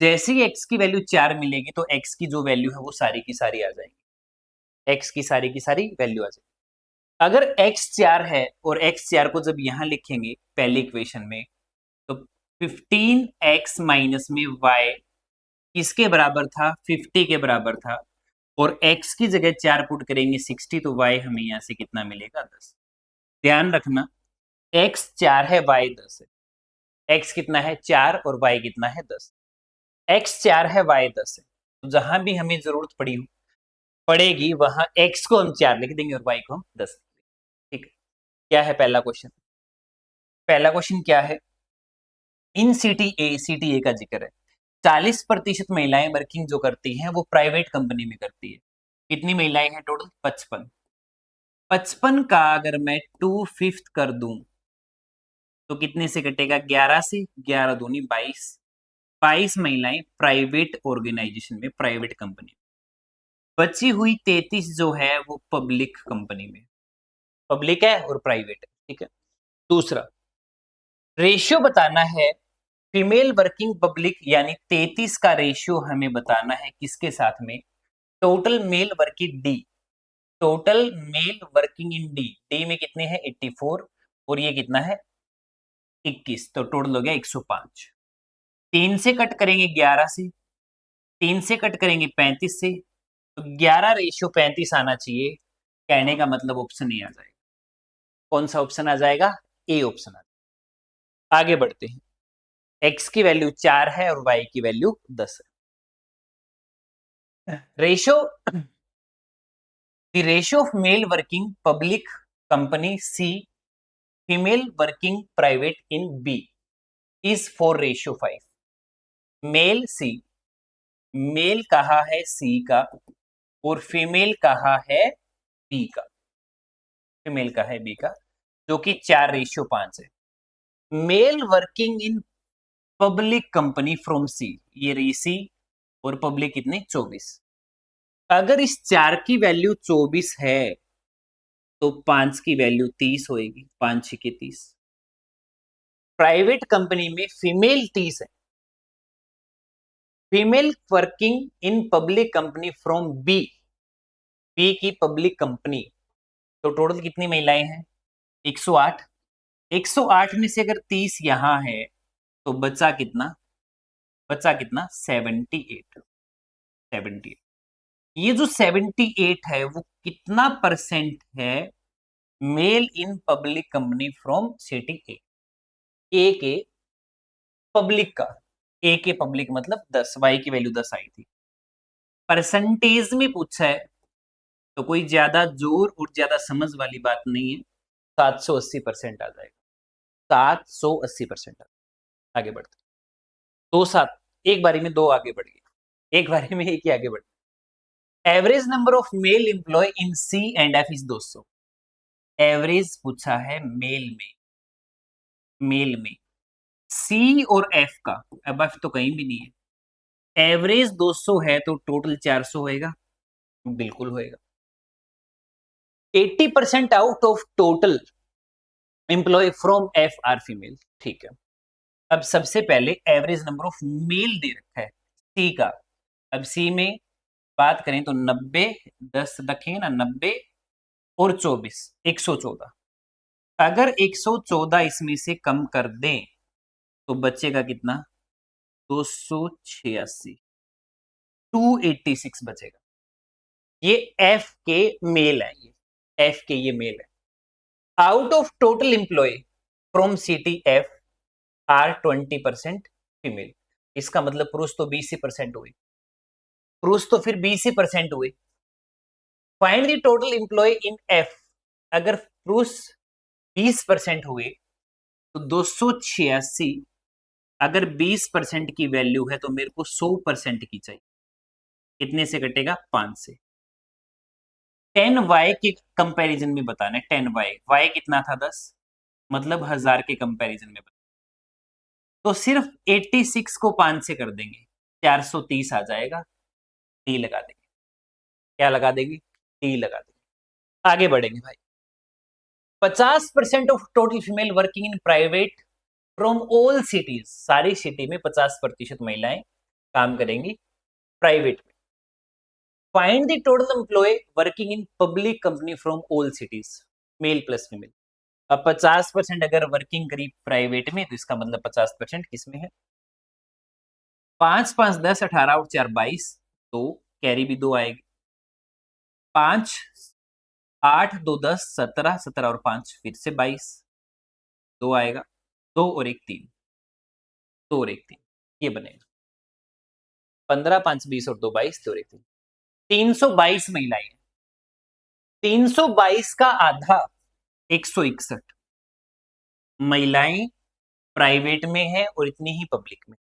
जैसे ही x की वैल्यू 4 मिलेगी तो x की जो वैल्यू है वो सारी की सारी आ जाएगी, x की सारी वैल्यू आ जाएगी। अगर x 4 है और x 4 को जब यहां लिखेंगे पहली इक्वेशन में तो 15x माइनस में y किसके बराबर था 50 के बराबर था, और x की जगह 4 पुट करेंगे 60, तो y हमें यहां से कितना मिलेगा 10। ध्यान रखना x 4 है y 10 है, x कितना है 4 और y कितना है 10, x 4 है y 10 है, तो जहां भी हमें जरूरत पड़ेगी वहां x को हम 4 लिख देंगे और y को हम 10। ठीक है, क्या है पहला क्वेश्चन? पहला क्वेश्चन क्या है, इन सीटीए का जिक्र है 40% महिलाएं वर्किंग जो करती हैं वो प्राइवेट कंपनी में करती है। कितनी महिलाएं हैं टोटल 55, 55 का अगर मैं 2/5 कर दूं तो कितने से कटेगा 11 से, 11 दूनी 22, 22 महिलाएं प्राइवेट ऑर्गेनाइजेशन में प्राइवेट कंपनी, बची हुई 33 जो है वो पब्लिक कंपनी में, पब्लिक है और प्राइवेट है। ठीक है, दूसरा रेशियो बताना है फीमेल वर्किंग पब्लिक, यानी 33 का रेशियो हमें बताना है किसके साथ में total male working D, total male working इन डी, डी में कितने हैं 84 और ये कितना है 21, तो टोटल हो गया 105। 3 से कट करेंगे 11 से, 3 से कट करेंगे 35 से, तो 11 रेशियो 35 आना चाहिए, कहने का मतलब ऑप्शन ए आ जाएगा। कौन सा ऑप्शन आ जाएगा? ए ऑप्शन आ जाएगा। आगे बढ़ते हैं, x की वैल्यू 4 है और y की वैल्यू 10 है। Ratio, the ratio of male working public company C female working private in B is 4:5। Male C, male कहा है सी का और फीमेल कहा है बी का, फीमेल का है बी का, जो कि 4:5 है। Male working in public company from C, ये रही सी, और पब्लिक कितने 24। अगर इस 4 की वैल्यू 24 है तो 5 की वैल्यू 30 होगी, 5 6 30। प्राइवेट कंपनी में फीमेल 30 है, female working in public company from B, B की पब्लिक कंपनी तो टोटल कितनी महिलाएं हैं? 108। 108 में से अगर 30 यहां है तो बचा कितना? बचा कितना? 78। 78। ये जो 78 है वो कितना परसेंट है male in public company from city A? A के पब्लिक का, ए के पब्लिक मतलब 10, वाई की वैल्यू 10 आई थी, परसेंटेज में पूछा है तो कोई ज्यादा जोर और ज्यादा समझ वाली बात नहीं है। 780% आ जाएगा, 780%। आगे बढ़ते, दो सात, एक बारी में दो आगे बढ़ गए, एक बारी में एक ही आगे बढ़। Average number of male employ in C and F is 200। Average पूछा है मेल में, मेल में सी और एफ का, अब एफ तो कहीं भी नहीं है। एवरेज 200 है तो टोटल 400 होएगा, बिल्कुल होएगा। 80% out of total employ from F are female, ठीक है। अब सबसे पहले एवरेज नंबर ऑफ मेल दे रखा है सी का। अब सी में बात करें तो 90, 10 रखेंगे ना, 90 और 24, 114। अगर 114 इसमें से कम कर दें तो बचेगा कितना? 286, 286 बचेगा। ये एफ के मेल है, ये एफ के ये मेल है। Out of total employ from city F are 20% female. इसका मतलब पुरुष तो 20% हुए, पुरुष तो फिर 20% हुए। Find the total employ in F. अगर पुरुष 20% हुए तो 286, अगर 20% की वैल्यू है तो मेरे को 100% की चाहिए। कितने से कटेगा? 5 से। 10y के कंपैरिजन में बताना है, 10y, y कितना था? 10, मतलब 1000 के कंपैरिजन में बताना। तो सिर्फ 86 को 5 से कर देंगे, 430 आ जाएगा। टी लगा देंगे, क्या लगा देंगे? टी लगा देंगे। आगे बढ़ेंगे भाई। 50% of total female working in private from all cities. सारी सिटी में 50% महिलाएं काम करेंगी प्राइवेट में। Find the total employ working in public company from all cities, male plus female. अब 50% अगर वर्किंग करी प्राइवेट में तो इसका मतलब 50% किसमें है? 5 5 10 18 और 4 22, तो कैरी भी 2 आएगी। 5 8 2 10 17, 17 और 5 फिर से 22, 2 आएगा, 2 और 1 3, 2 और 1 3, ये बनेगा 15 5 20 और 2 22, 2 और 1 3, 322 महिलाएं। 322 का आधा 161 महिलाएं प्राइवेट में है और इतनी ही पब्लिक में।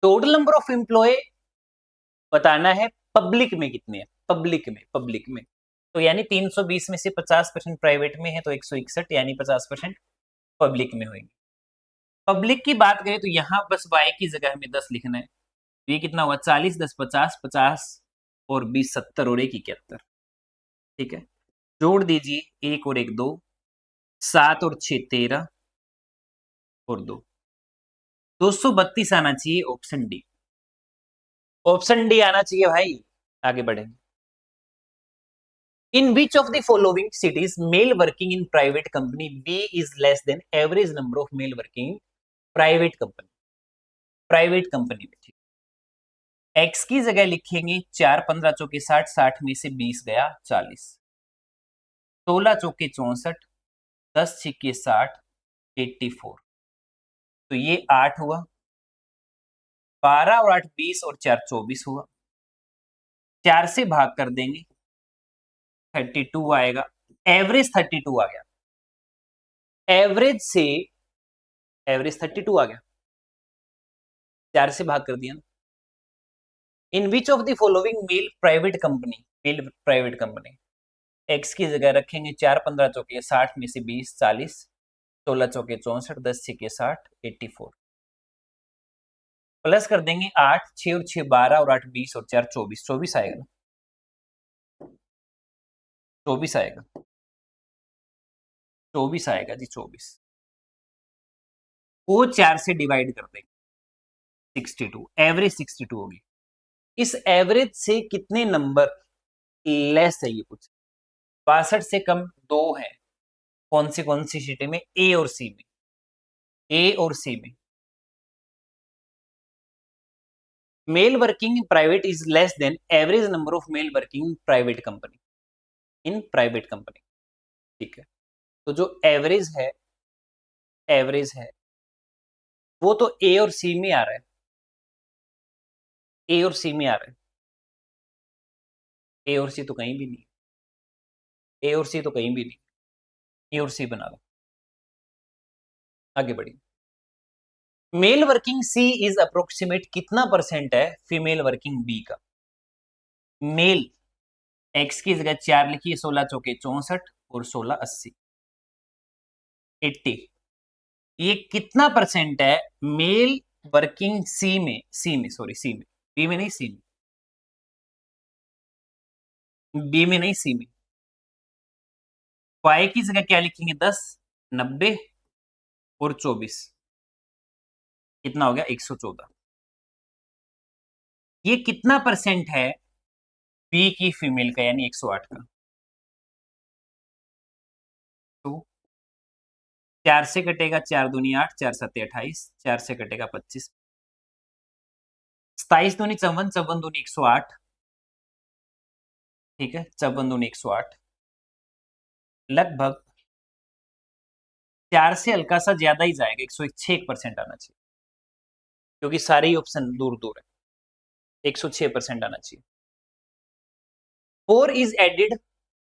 टोटल नंबर ऑफ एम्प्लॉय बताना है पब्लिक में कितने हैं, पब्लिक में, पब्लिक में। तो यानी 320 में से 50% प्राइवेट में है तो 161, यानी 50% पब्लिक में होंगे। पब्लिक की बात करें तो यहां बस y की जगह हमें 10 लिखना है। तो ये कितना हुआ? 40 10 50, 50 और 20 70 और 1 71, ठीक है। जोड़ दीजिए, 1 और 1 2, 7 और 6 13 और 2, 232 आना चाहिए, ऑप्शन डी। ऑप्शन डी आना चाहिए भाई। आगे बढ़ेंगे। In which of the following cities male working in private company B is less than average number of male working in private company? Private company में x की जगह लिखेंगे 4 15 चौके 60, 60 में से 20 गया 40, 16 चौके 64, 10 छिक्के 60, 84। तो ये 8 हुआ, 12 और 8 20 और 4 24 हुआ। 4 से भाग कर देंगे, 32 आएगा। एवरेज 32 आ गया, एवरेज से एवरेज 32 आ गया, 4 से भाग कर दिया ना। In which of the following male private company, male private company, X की जगह रखेंगे 4 15 चौके 60 में से 20 40, 16 चौके 64, 10 छिके 60, 84 प्लस कर देंगे 8 6 और 6 12 और 8 20 और 4 24, 24 आएगा ना, 24 आएगा, 24 आएगा जी, 24 को 4 से डिवाइड कर देंगे, 62, एवरेज 62 होगी। इस एवरेज से कितने नंबर लेस है ये पूछ, 62 से कम 2 है। कौन सी सिटी में? ए और सी में। ए और सी में। Mail working private is less than average number of male working private company in private company. ठीक है, तो जो एवरेज है वो तो ए और सी में आ रहा है। ए और सी में आ रहा है। ए और सी तो कहीं भी नहीं। ए और सी तो कहीं भी नहीं। ए और सी बना लो। आगे बढ़िए। Male working C is approximate कितना परसेंट है फीमेल वर्किंग बी का? मेल एक्स की जगह 4 लिखिए, 16 चौके 64 और 16 80 80। ये कितना परसेंट है मेल वर्किंग सी में, बी में नहीं, बी में नहीं, सी में। वाई की जगह क्या लिखेंगे? 10, 90 और 24। कितना हो गया? 114। ये कितना परसेंट है बी की फीमेल का, यानी 108 का? तो 4 से कटेगा 4 दूनी 8, 4 सत्ते 28, 4 से कटेगा 25, 27 दूनी 54, 54 दूनी 108। ठीक है, 54 दूनी 108। लगभग 4 से हल्का सा ज्यादा ही जाएगा, 106% आना चाहिए, क्योंकि सारे ही ऑप्शन दूर दूर है। 106% आना चाहिए। 4 is added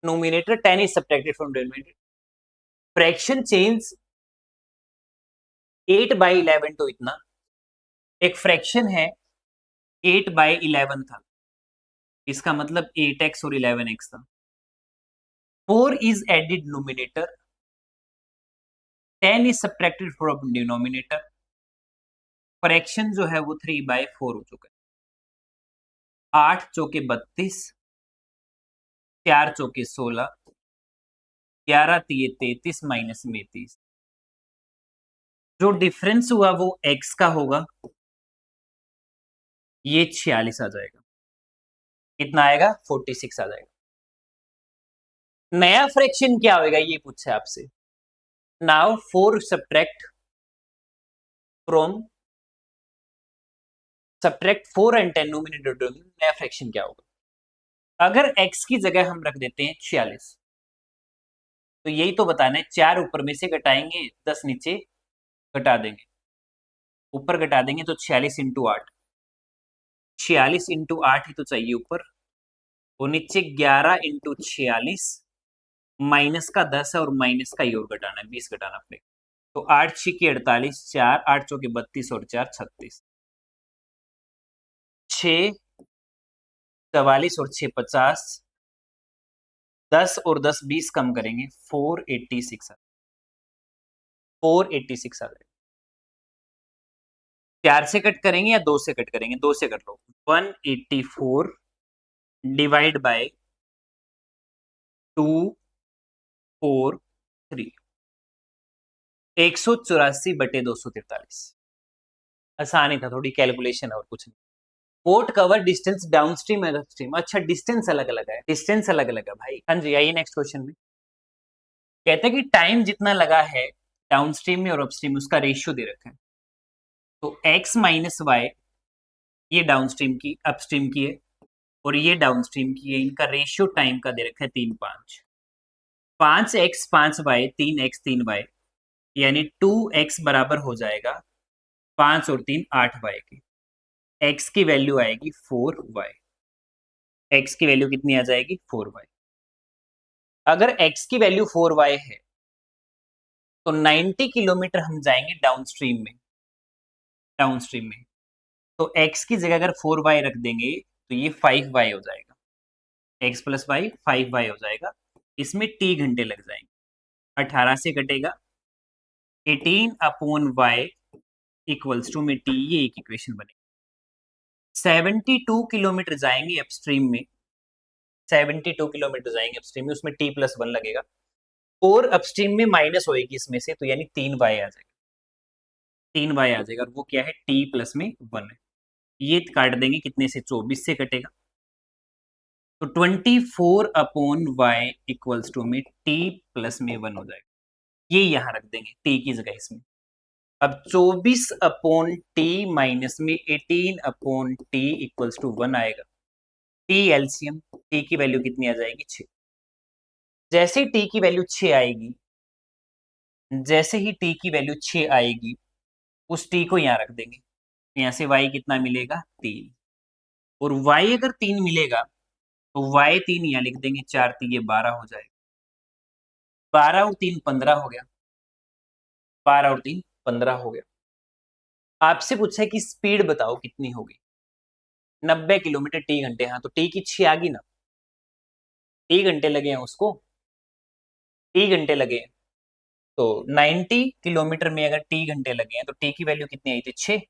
numerator, 10 is subtracted from denominator. Fraction change 8/11 तो इतना। एक फ्रैक्शन है 8/11 था, इसका मतलब 8x और 11x था। 4 is added numerator, 10 is subtracted from denominator. Fraction जो है वो 3/4 हो चुका है। 8 चौके 32, 4 चौके 16, 11 तिये 33 माइनस में 30। जो डिफरेंस हुआ वो x का होगा, ये 46 आ जाएगा। कितना आएगा? 46 आ जाएगा। नया फ्रैक्शन क्या होगा ये पूछा है आपसे। Now 4 from subtract 4 and 10 nominator. नया फ्रैक्शन क्या होगा? अगर x की जगह हम रख देते हैं 46, तो यही तो बताना है। 4 ऊपर में से घटाएंगे, 10 नीचे घटा देंगे, ऊपर घटा देंगे तो 46 इंटू 8। 46 इंटू 8 ही तो चाहिए ऊपर, और नीचे 11 इंटू 46, माइनस का 10 है और माइनस का ये और घटाना है, 20 घटाना पड़ेगा। तो 8 छिके 48, 4 8 चौके 32 और 4 36, 6 44 और 6 50, 10 और 10 20 कम करेंगे, 486 486 आ जाएगा। 4 से कट करेंगे या 2 से कट करेंगे? 2 से कट लो। 184 divide by 243, 184/243। आसान ही था, थोड़ी कैलकुलेशन और कुछ नहीं। Port cover distance downstream and upstream. अच्छा, डिस्टेंस अलग अलग है, डिस्टेंस अलग अलग है भाई। हाँ जी, आइए नेक्स्ट क्वेश्चन में। कहते हैं कि टाइम जितना लगा है डाउनस्ट्रीम में और अपस्ट्रीम में, उसका रेशियो दे रखा है। तो x माइनस वाई, ये डाउनस्ट्रीम की, अपस्ट्रीम की है, और ये डाउनस्ट्रीम की है। इनका रेशियो टाइम का दे रखा है 3 5। 5x 5y, 3x 3y, यानी 2x बराबर हो जाएगा 5 और 3 8y के। x की वैल्यू आएगी 4y। x की वैल्यू कितनी आ जाएगी? 4y। अगर x की वैल्यू 4y है तो 90 किलोमीटर हम जाएंगे डाउनस्ट्रीम में। तो x की जगह अगर 4y रख देंगे तो ये 5y हो जाएगा। x प्लस वाई 5y हो जाएगा। इसमें t घंटे लग जाएंगे। 18 से कटेगा 18/y इक्वल्स टू में t, ये एक इक्वेशन बनेगी। 72 किलोमीटर जाएंगे अपस्ट्रीम में, 72 किलोमीटर जाएंगे अपस्ट्रीम में, उसमें t प्लस 1 लगेगा, और अपस्ट्रीम में माइनस होएगी इसमें से, तो यानी 3y आ जाएगा। 3y आ जाएगा, और वो क्या है? t प्लस में 1 है। ये काट देंगे, कितने से? 24 से कटेगा। तो 24/y इक्वल्स टू में t प्लस में 1 हो जाएगा, ये यहां रख देंगे t की जगह इसमें। अब 24/t माइनस में 18/t इक्वल्स टू 1 आएगा। t एलसीएम, t की वैल्यू कितनी आ जाएगी 6। जैसे ही t की वैल्यू 6 आएगी, जैसे ही t की वैल्यू 6 आएगी, उस t को यहां रख देंगे। यहां से y कितना मिलेगा 3, और y अगर 3 मिलेगा तो y 3 यहां लिख देंगे, 4 3 ये 12 हो जाएगा। 12 और 3 15 हो गया, 12 और 3 15 हो गया। आपसे पूछा है कि स्पीड बताओ कितनी होगी, 90 किलोमीटर टी घंटे। हाँ, तो टी की 6 आ गई ना, टी घंटे लगे हैं उसको, टी घंटे लगे हैं। तो 90 किलोमीटर में अगर टी घंटे लगे हैं तो टी की वैल्यू कितनी आई थी 6।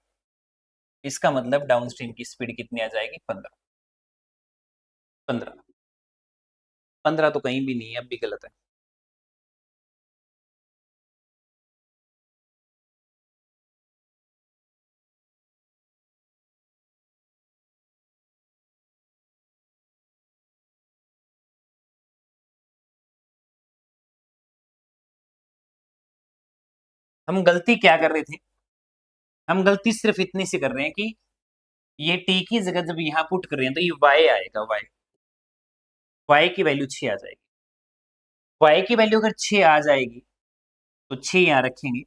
इसका मतलब डाउन स्ट्रीम की स्पीड कितनी आ जाएगी 15। 15, 15 तो कहीं भी नहीं है, अब भी गलत है। हम गलती क्या कर रहे थे, हम गलती सिर्फ इतनी सी कर रहे हैं कि ये टी की जगह जब यहां पुट कर रहे हैं तो ये वाई आएगा, वाई, वाई की वैल्यू 6 आ जाएगी। वाई की वैल्यू अगर 6 आ जाएगी तो 6 यहां रखेंगे,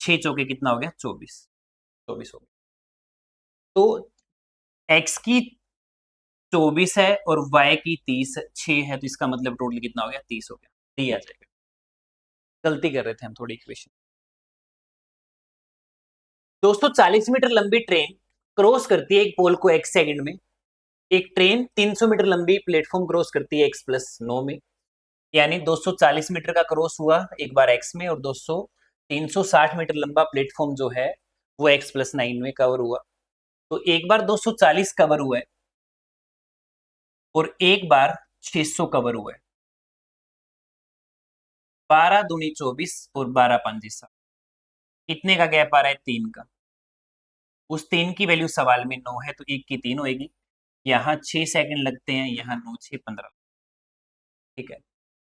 6 चौके कितना हो गया 24, 24 हो गया। तो x की 24 है और y की 6 है, तो इसका मतलब टोटल कितना हो गया 30 हो गया, 3 आ जाएगा। गलती कर रहे थे हम थोड़ी इक्वेशन। 240 मीटर लंबी ट्रेन क्रॉस करती है एक पोल को x सेकंड में। एक ट्रेन 300 मीटर लंबी प्लेटफॉर्म क्रॉस करती है x प्लस 9 में, यानी 240 मीटर का क्रॉस हुआ एक बार x में, और 360 मीटर लंबा प्लेटफॉर्म जो है वो x प्लस 9 में कवर हुआ। तो एक बार 240 कवर हुआ है और एक बार 600 कवर हुआ है। 12 दूनी 24 और 12 पंजी 7, कितने का गैप आ रहा है 3 का। उस 3 की वैल्यू सवाल में 9 है, तो 1 की 3 होगी। यहाँ 6 सेकंड लगते हैं, यहाँ 9 6 15। ठीक है,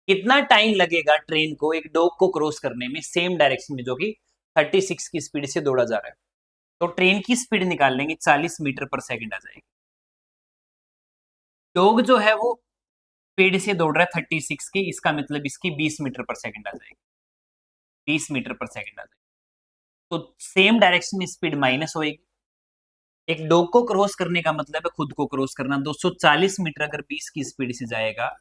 कितना टाइम लगेगा ट्रेन को एक डॉग को क्रॉस करने में सेम डायरेक्शन में, जो कि 36 की स्पीड से दौड़ा जा रहा है। तो ट्रेन की स्पीड निकाल लेंगे, 40 मीटर पर सेकंड आ जाएगी। डॉग जो है वो स्पीड से दौड़ रहा है 36 की, इसका मतलब इसकी 20 मीटर पर सेकंड आ जाएगी, 20 मीटर पर सेकंड आ जाएगी। तो सेम डायरेक्शन में स्पीड माइनस होएगी। एक डॉग को क्रॉस करने का मतलब है खुद को क्रॉस करना। 240 मीटर अगर 20 की स्पीड से जाएगा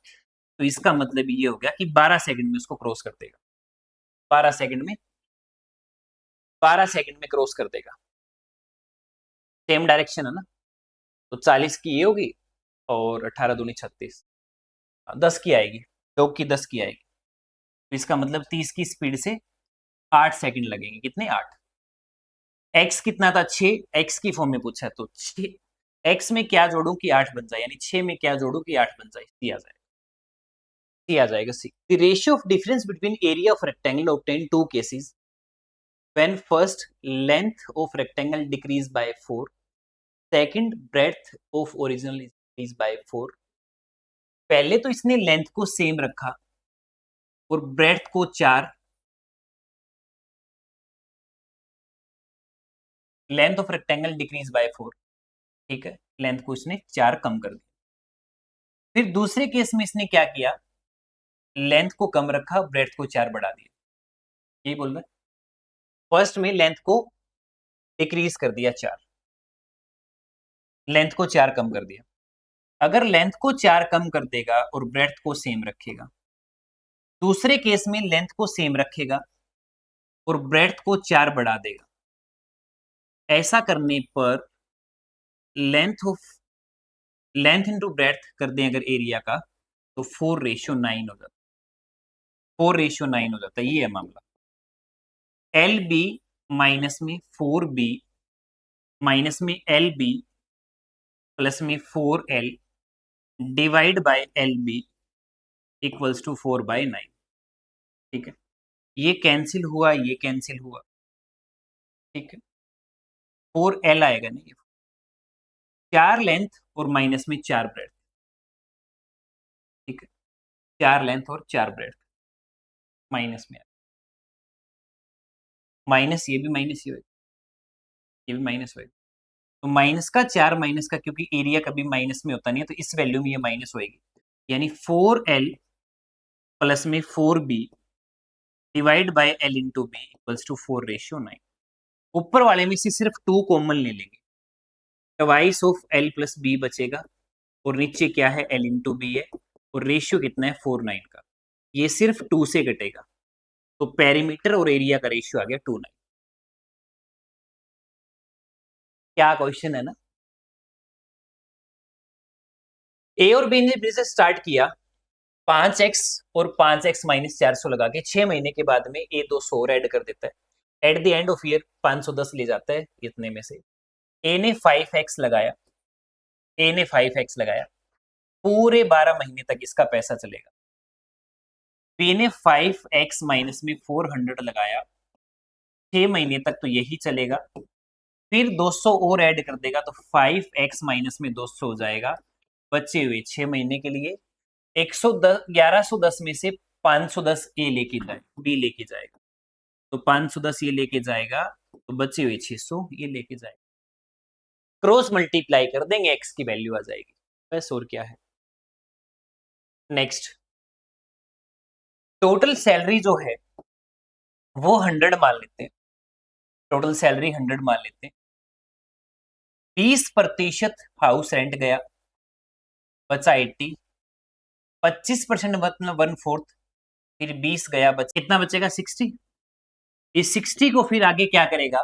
तो इसका मतलब ये हो गया कि 12 सेकंड में उसको क्रॉस कर देगा। 12 सेकंड में, 12 सेकंड में क्रॉस कर देगा। सेम डायरेक्शन है ना, तो 40 की ये होगी और 18 दूनी 36, 10 की आएगी, डॉग की 10 की आएगी। तो इसका मतलब 30 की स्पीड से 8 सेकंड लगेंगे। कितने 8। एक्स कितना था 6, एक्स की फॉर्म में पूछा है तो 6 एक्स में क्या जोड़ू कि 8 बन जाए, यानी 6 में क्या जोड़ू कि 8 बन जाए, सी आ जाएगा, सी आ जाएगा C. The ratio of difference between area of rectangle obtain two cases when first length of rectangle decrease by 4, second breadth of original increase by 4। पहले तो इसने लेंथ को सेम रखा और ब्रेड्थ को 4, length of rectangle decrease by 4, ठीक है, लेंथ को इसने 4 कम कर दिया। फिर दूसरे केस में इसने क्या किया, लेंथ को कम रखा, ब्रेड्थ को 4 बढ़ा दिया, यही बोल रहा है। फर्स्ट में लेंथ को डिक्रीज कर दिया 4, लेंथ को 4 कम कर दिया। अगर लेंथ को 4 कम कर देगा और ब्रेड्थ को सेम रखेगा, दूसरे केस में लेंथ को सेम रखेगा और ब्रेड्थ को 4 बढ़ा देगा। ऐसा करने पर लेंथ इंटू ब्रेड्थ कर दें अगर एरिया का, तो 4:9 हो जाता है, 4:9 हो जाता है, ये है मामला। एल बी माइनस में 4b माइनस में एल बी प्लस में 4l divide by L B equals to 4/9। ठीक है, ये कैंसिल हुआ, ये कैंसिल हुआ, ठीक है, 4l आएगा नहीं, 4 लेंथ और माइनस में 4 ब्रेड्थ, 4 लेंथ और 4 ब्रेड माइनस में, माइनस ये भी माइनस ये भी माइनस होएगा। तो माइनस का 4 माइनस का, क्योंकि एरिया कभी माइनस में होता नहीं है, तो इस वैल्यू में ये माइनस होएगी, यानी 4L प्लस में 4B divide by L into B equals to 4:9। ऊपर वाले में से सिर्फ 2 कॉमन ले लेंगे, twice of L plus B बचेगा, और नीचे क्या है, L इंटू बी है, और रेशियो कितना है 4:9 का, ये सिर्फ 2 से कटेगा, तो पेरीमीटर और एरिया का रेशियो आ गया 2:9। क्या क्वेश्चन है ना। ए और बी ने बिजनेस स्टार्ट किया 5x और 5x माइनस 400 लगा के, 6 महीने के बाद में ए 200 और ऐड कर देता है, at the end of year 510 ले जाता है इतने में से। ए ने 5x लगाया, ए ने 5x लगाया, पूरे 12 महीने तक इसका पैसा चलेगा। बी ने 5x माइनस में 400 लगाया, 6 महीने तक तो यही चलेगा, फिर 200 और ऐड कर देगा, तो 5x माइनस में 200 हो जाएगा, बचे हुए 6 महीने के लिए 110 1110 में से 510 ए लेके जाए, बी लेके जाएगा, तो 510 ये लेके जाएगा, तो बचे हुए 600 ये लेके जाएगा, क्रॉस मल्टीप्लाई कर देंगे, x की वैल्यू आ जाएगी बस, और क्या है। नेक्स्ट, टोटल सैलरी जो है वो 100 मान लेते हैं, टोटल सैलरी 100 मान लेते हैं, 20% हाउस रेंट गया, बचा 80, 25% मतलब 1/4, फिर 20 गया, कितना बचेगा 60। इस 60 को फिर आगे क्या करेगा,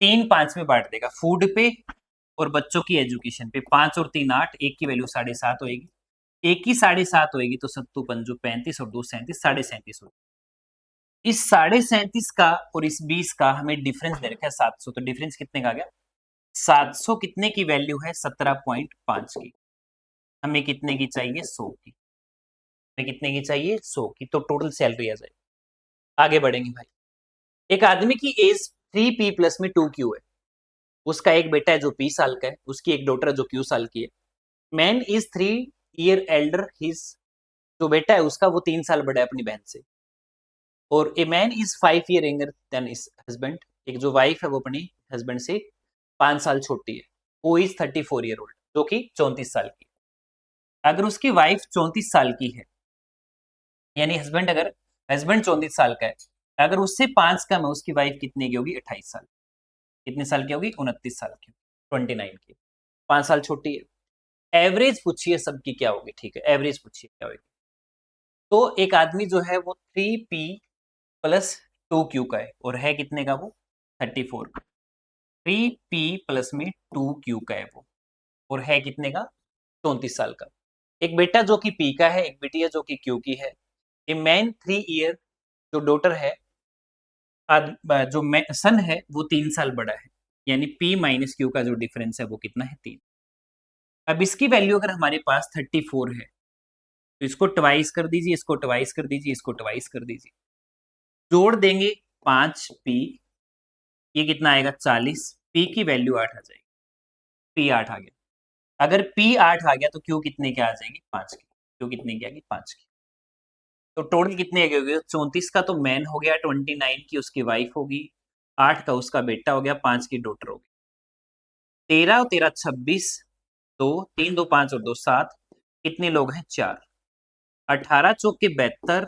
3 5 में बांट देगा, फूड पे और बच्चों की एजुकेशन पे, 5 और 3 8, एक की वैल्यू 7.5 होगी, एक की 7.5 होगी, तो 7 पंजू 35 और 2 37, 37.5 होगी। इस 37.5 का और इस 20 का हमें डिफरेंस दे रखा है 700, तो डिफरेंस कितने का आ गया 700, कितने की वैल्यू है 17.5 की, हमें कितने की चाहिए 100 की, हमें कितने की चाहिए 100 की, तो टोटल सैलरी आ जाएगी। आगे बढ़ेंगे भाई, एक आदमी की एज 3p प्लस में 2q है, उसका एक बेटा है जो p साल का है, उसकी एक डॉटर है जो q साल की है, man is 3 year Elder, his जो बेटा है उसका वो 3 साल बड़ा है अपनी बहन से, और a man is 5 year younger than is husband, एक जो वाइफ है वो अपनी हस्बैंड से 5 साल छोटी है, वो इज 34 ईयर ओल्ड, जो कि 34 साल की। अगर उसकी वाइफ 34 साल की है, यानी हस्बैंड 34 साल का है, अगर उससे 5 कम है, उसकी वाइफ कितने की होगी 28 साल, कितने साल की होगी 29 साल की, 29 की, 5 साल छोटी है। एवरेज पूछिए सबकी क्या होगी, ठीक है, एवरेज पूछिए क्या होगी। तो एक आदमी जो है वो 3p प्लस 2q का है, और है कितने का वो 34 का, 3p प्लस में 2q का है वो, और है कितने का 34 साल का। एक बेटा जो कि p का है, एक बिटिया जो कि q की है। ए मैन 3 ईयर, जो डॉटर है, जो सन है वो 3 साल बड़ा है, यानी p माइनस क्यू का जो डिफरेंस है वो कितना है 3। अब इसकी वैल्यू अगर हमारे पास 34 है, तो इसको ट्वाइस कर दीजिए, इसको ट्वाइस कर दीजिए, इसको ट्वाइस कर दीजिए, जोड़ देंगे 5p, ये कितना आएगा 40, p की वैल्यू 8 आ जाएगी, p 8 आ गया। अगर p 8 आ गया तो q कितने की आ जाएगी 5 की, q कितने की आएगी 5 की। तो टोटल कितने हो गए 34 का तो मैन हो गया, 29 की उसकी वाइफ होगी, 8 का उसका बेटा हो गया, 5 की डॉटर होगी, 13 और 13 26, 2 3 2 5 और 2 7, कितने लोग हैं 4, 18 चौके 72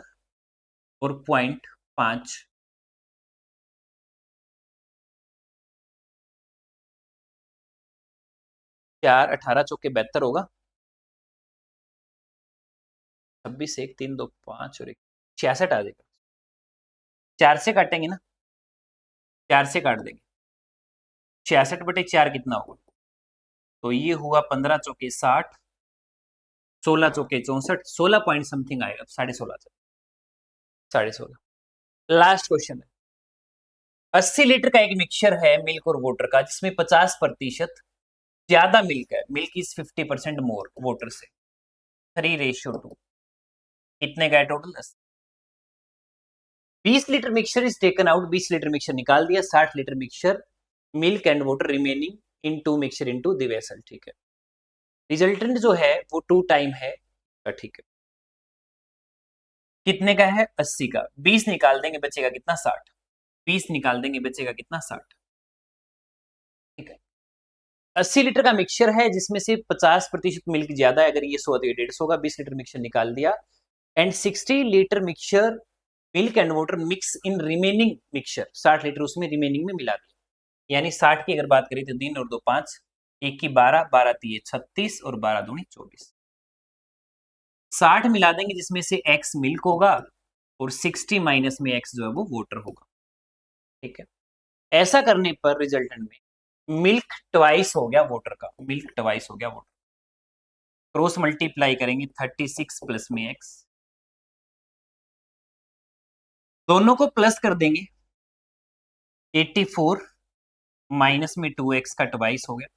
और 0.5, 4 18 चौके 72 होगा, 26 1 3 2 5 और 1 66 आ जाएगा, 4 से काटेंगे ना, 4 से काट देंगे, 66/4 कितना होगा, तो ये हुआ 15 चौके 60, 16 चौके 64, 16 पॉइंट समथिंग आएगा, 16.5, 16.5। लास्ट क्वेश्चन है, 80 लीटर का एक मिक्सचर है मिल्क और वाटर का, जिसमें 50% ज्यादा मिल्क है, मिल्क इज 50% मोर वाटर से, 3:2, कितने का है total 20 litre mixture is taken out, 20 litre mixture निकाल दिया, 60 litre mixture milk and water remaining in 2 mixture in 2 the vessel, ठीक है, रिजल्टेंट जो है वो 2 टाइम है, ठीक है। कितने का है 80 का, 20 निकाल देंगे बचेगा कितना 60, 20 निकाल देंगे बचेगा कितना 60। ठीक है, 80 लीटर का मिक्सचर है जिसमें से 50% मिल्क ज्यादा है, अगर ये 100 तो ये 150 होगा, 20 लीटर मिक्सचर निकाल दिया। And 60 litre mixture milk and water mix in remaining mixture, 60 litre उसमें रिमेनिंग में मिला दिया। यानी 60 की अगर बात करें तो 3 और 2 5, 1 की 12, 12 3 36 और 12 दूनी 24। 60 मिला देंगे जिसमें से x मिल्क होगा और 60 माइनस में x जो है वो वाटर होगा। ठीक है, ऐसा करने पर रिजल्टेंट में मिल्क ट्वाइस हो गया वाटर का, मिल्क ट्वाइस हो गया वाटर। क्रॉस मल्टीप्लाई करेंगे 36 प्लस में x, दोनों को प्लस कर देंगे 84 माइनस में 2x का ट्वाइस हो गया।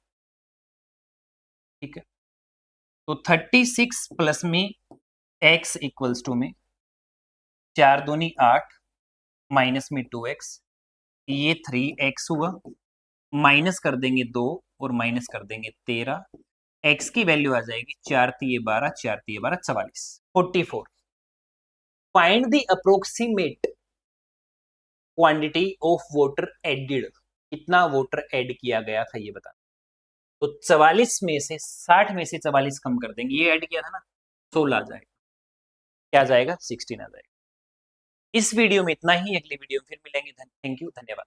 ठीक है, तो 36 प्लस में x इक्वल्स टू में 4 दूनी 8 माइनस में 2x, ये 3x हुआ, माइनस कर देंगे 2 और माइनस कर देंगे 13, x की वैल्यू आ जाएगी 4 3 12, 4 3 12 44, 44। Find the approximate quantity of water added, कितना वाटर ऐड किया गया था ये बता। तो 44 में से 60 में से 44 कम कर देंगे, ये ऐड किया था ना 16 आ जाएगा, क्या आ जाएगा 16 आ जाएगा। इस वीडियो में इतना ही, अगली वीडियो में फिर मिलेंगे। थैंक यू, धन्यवाद।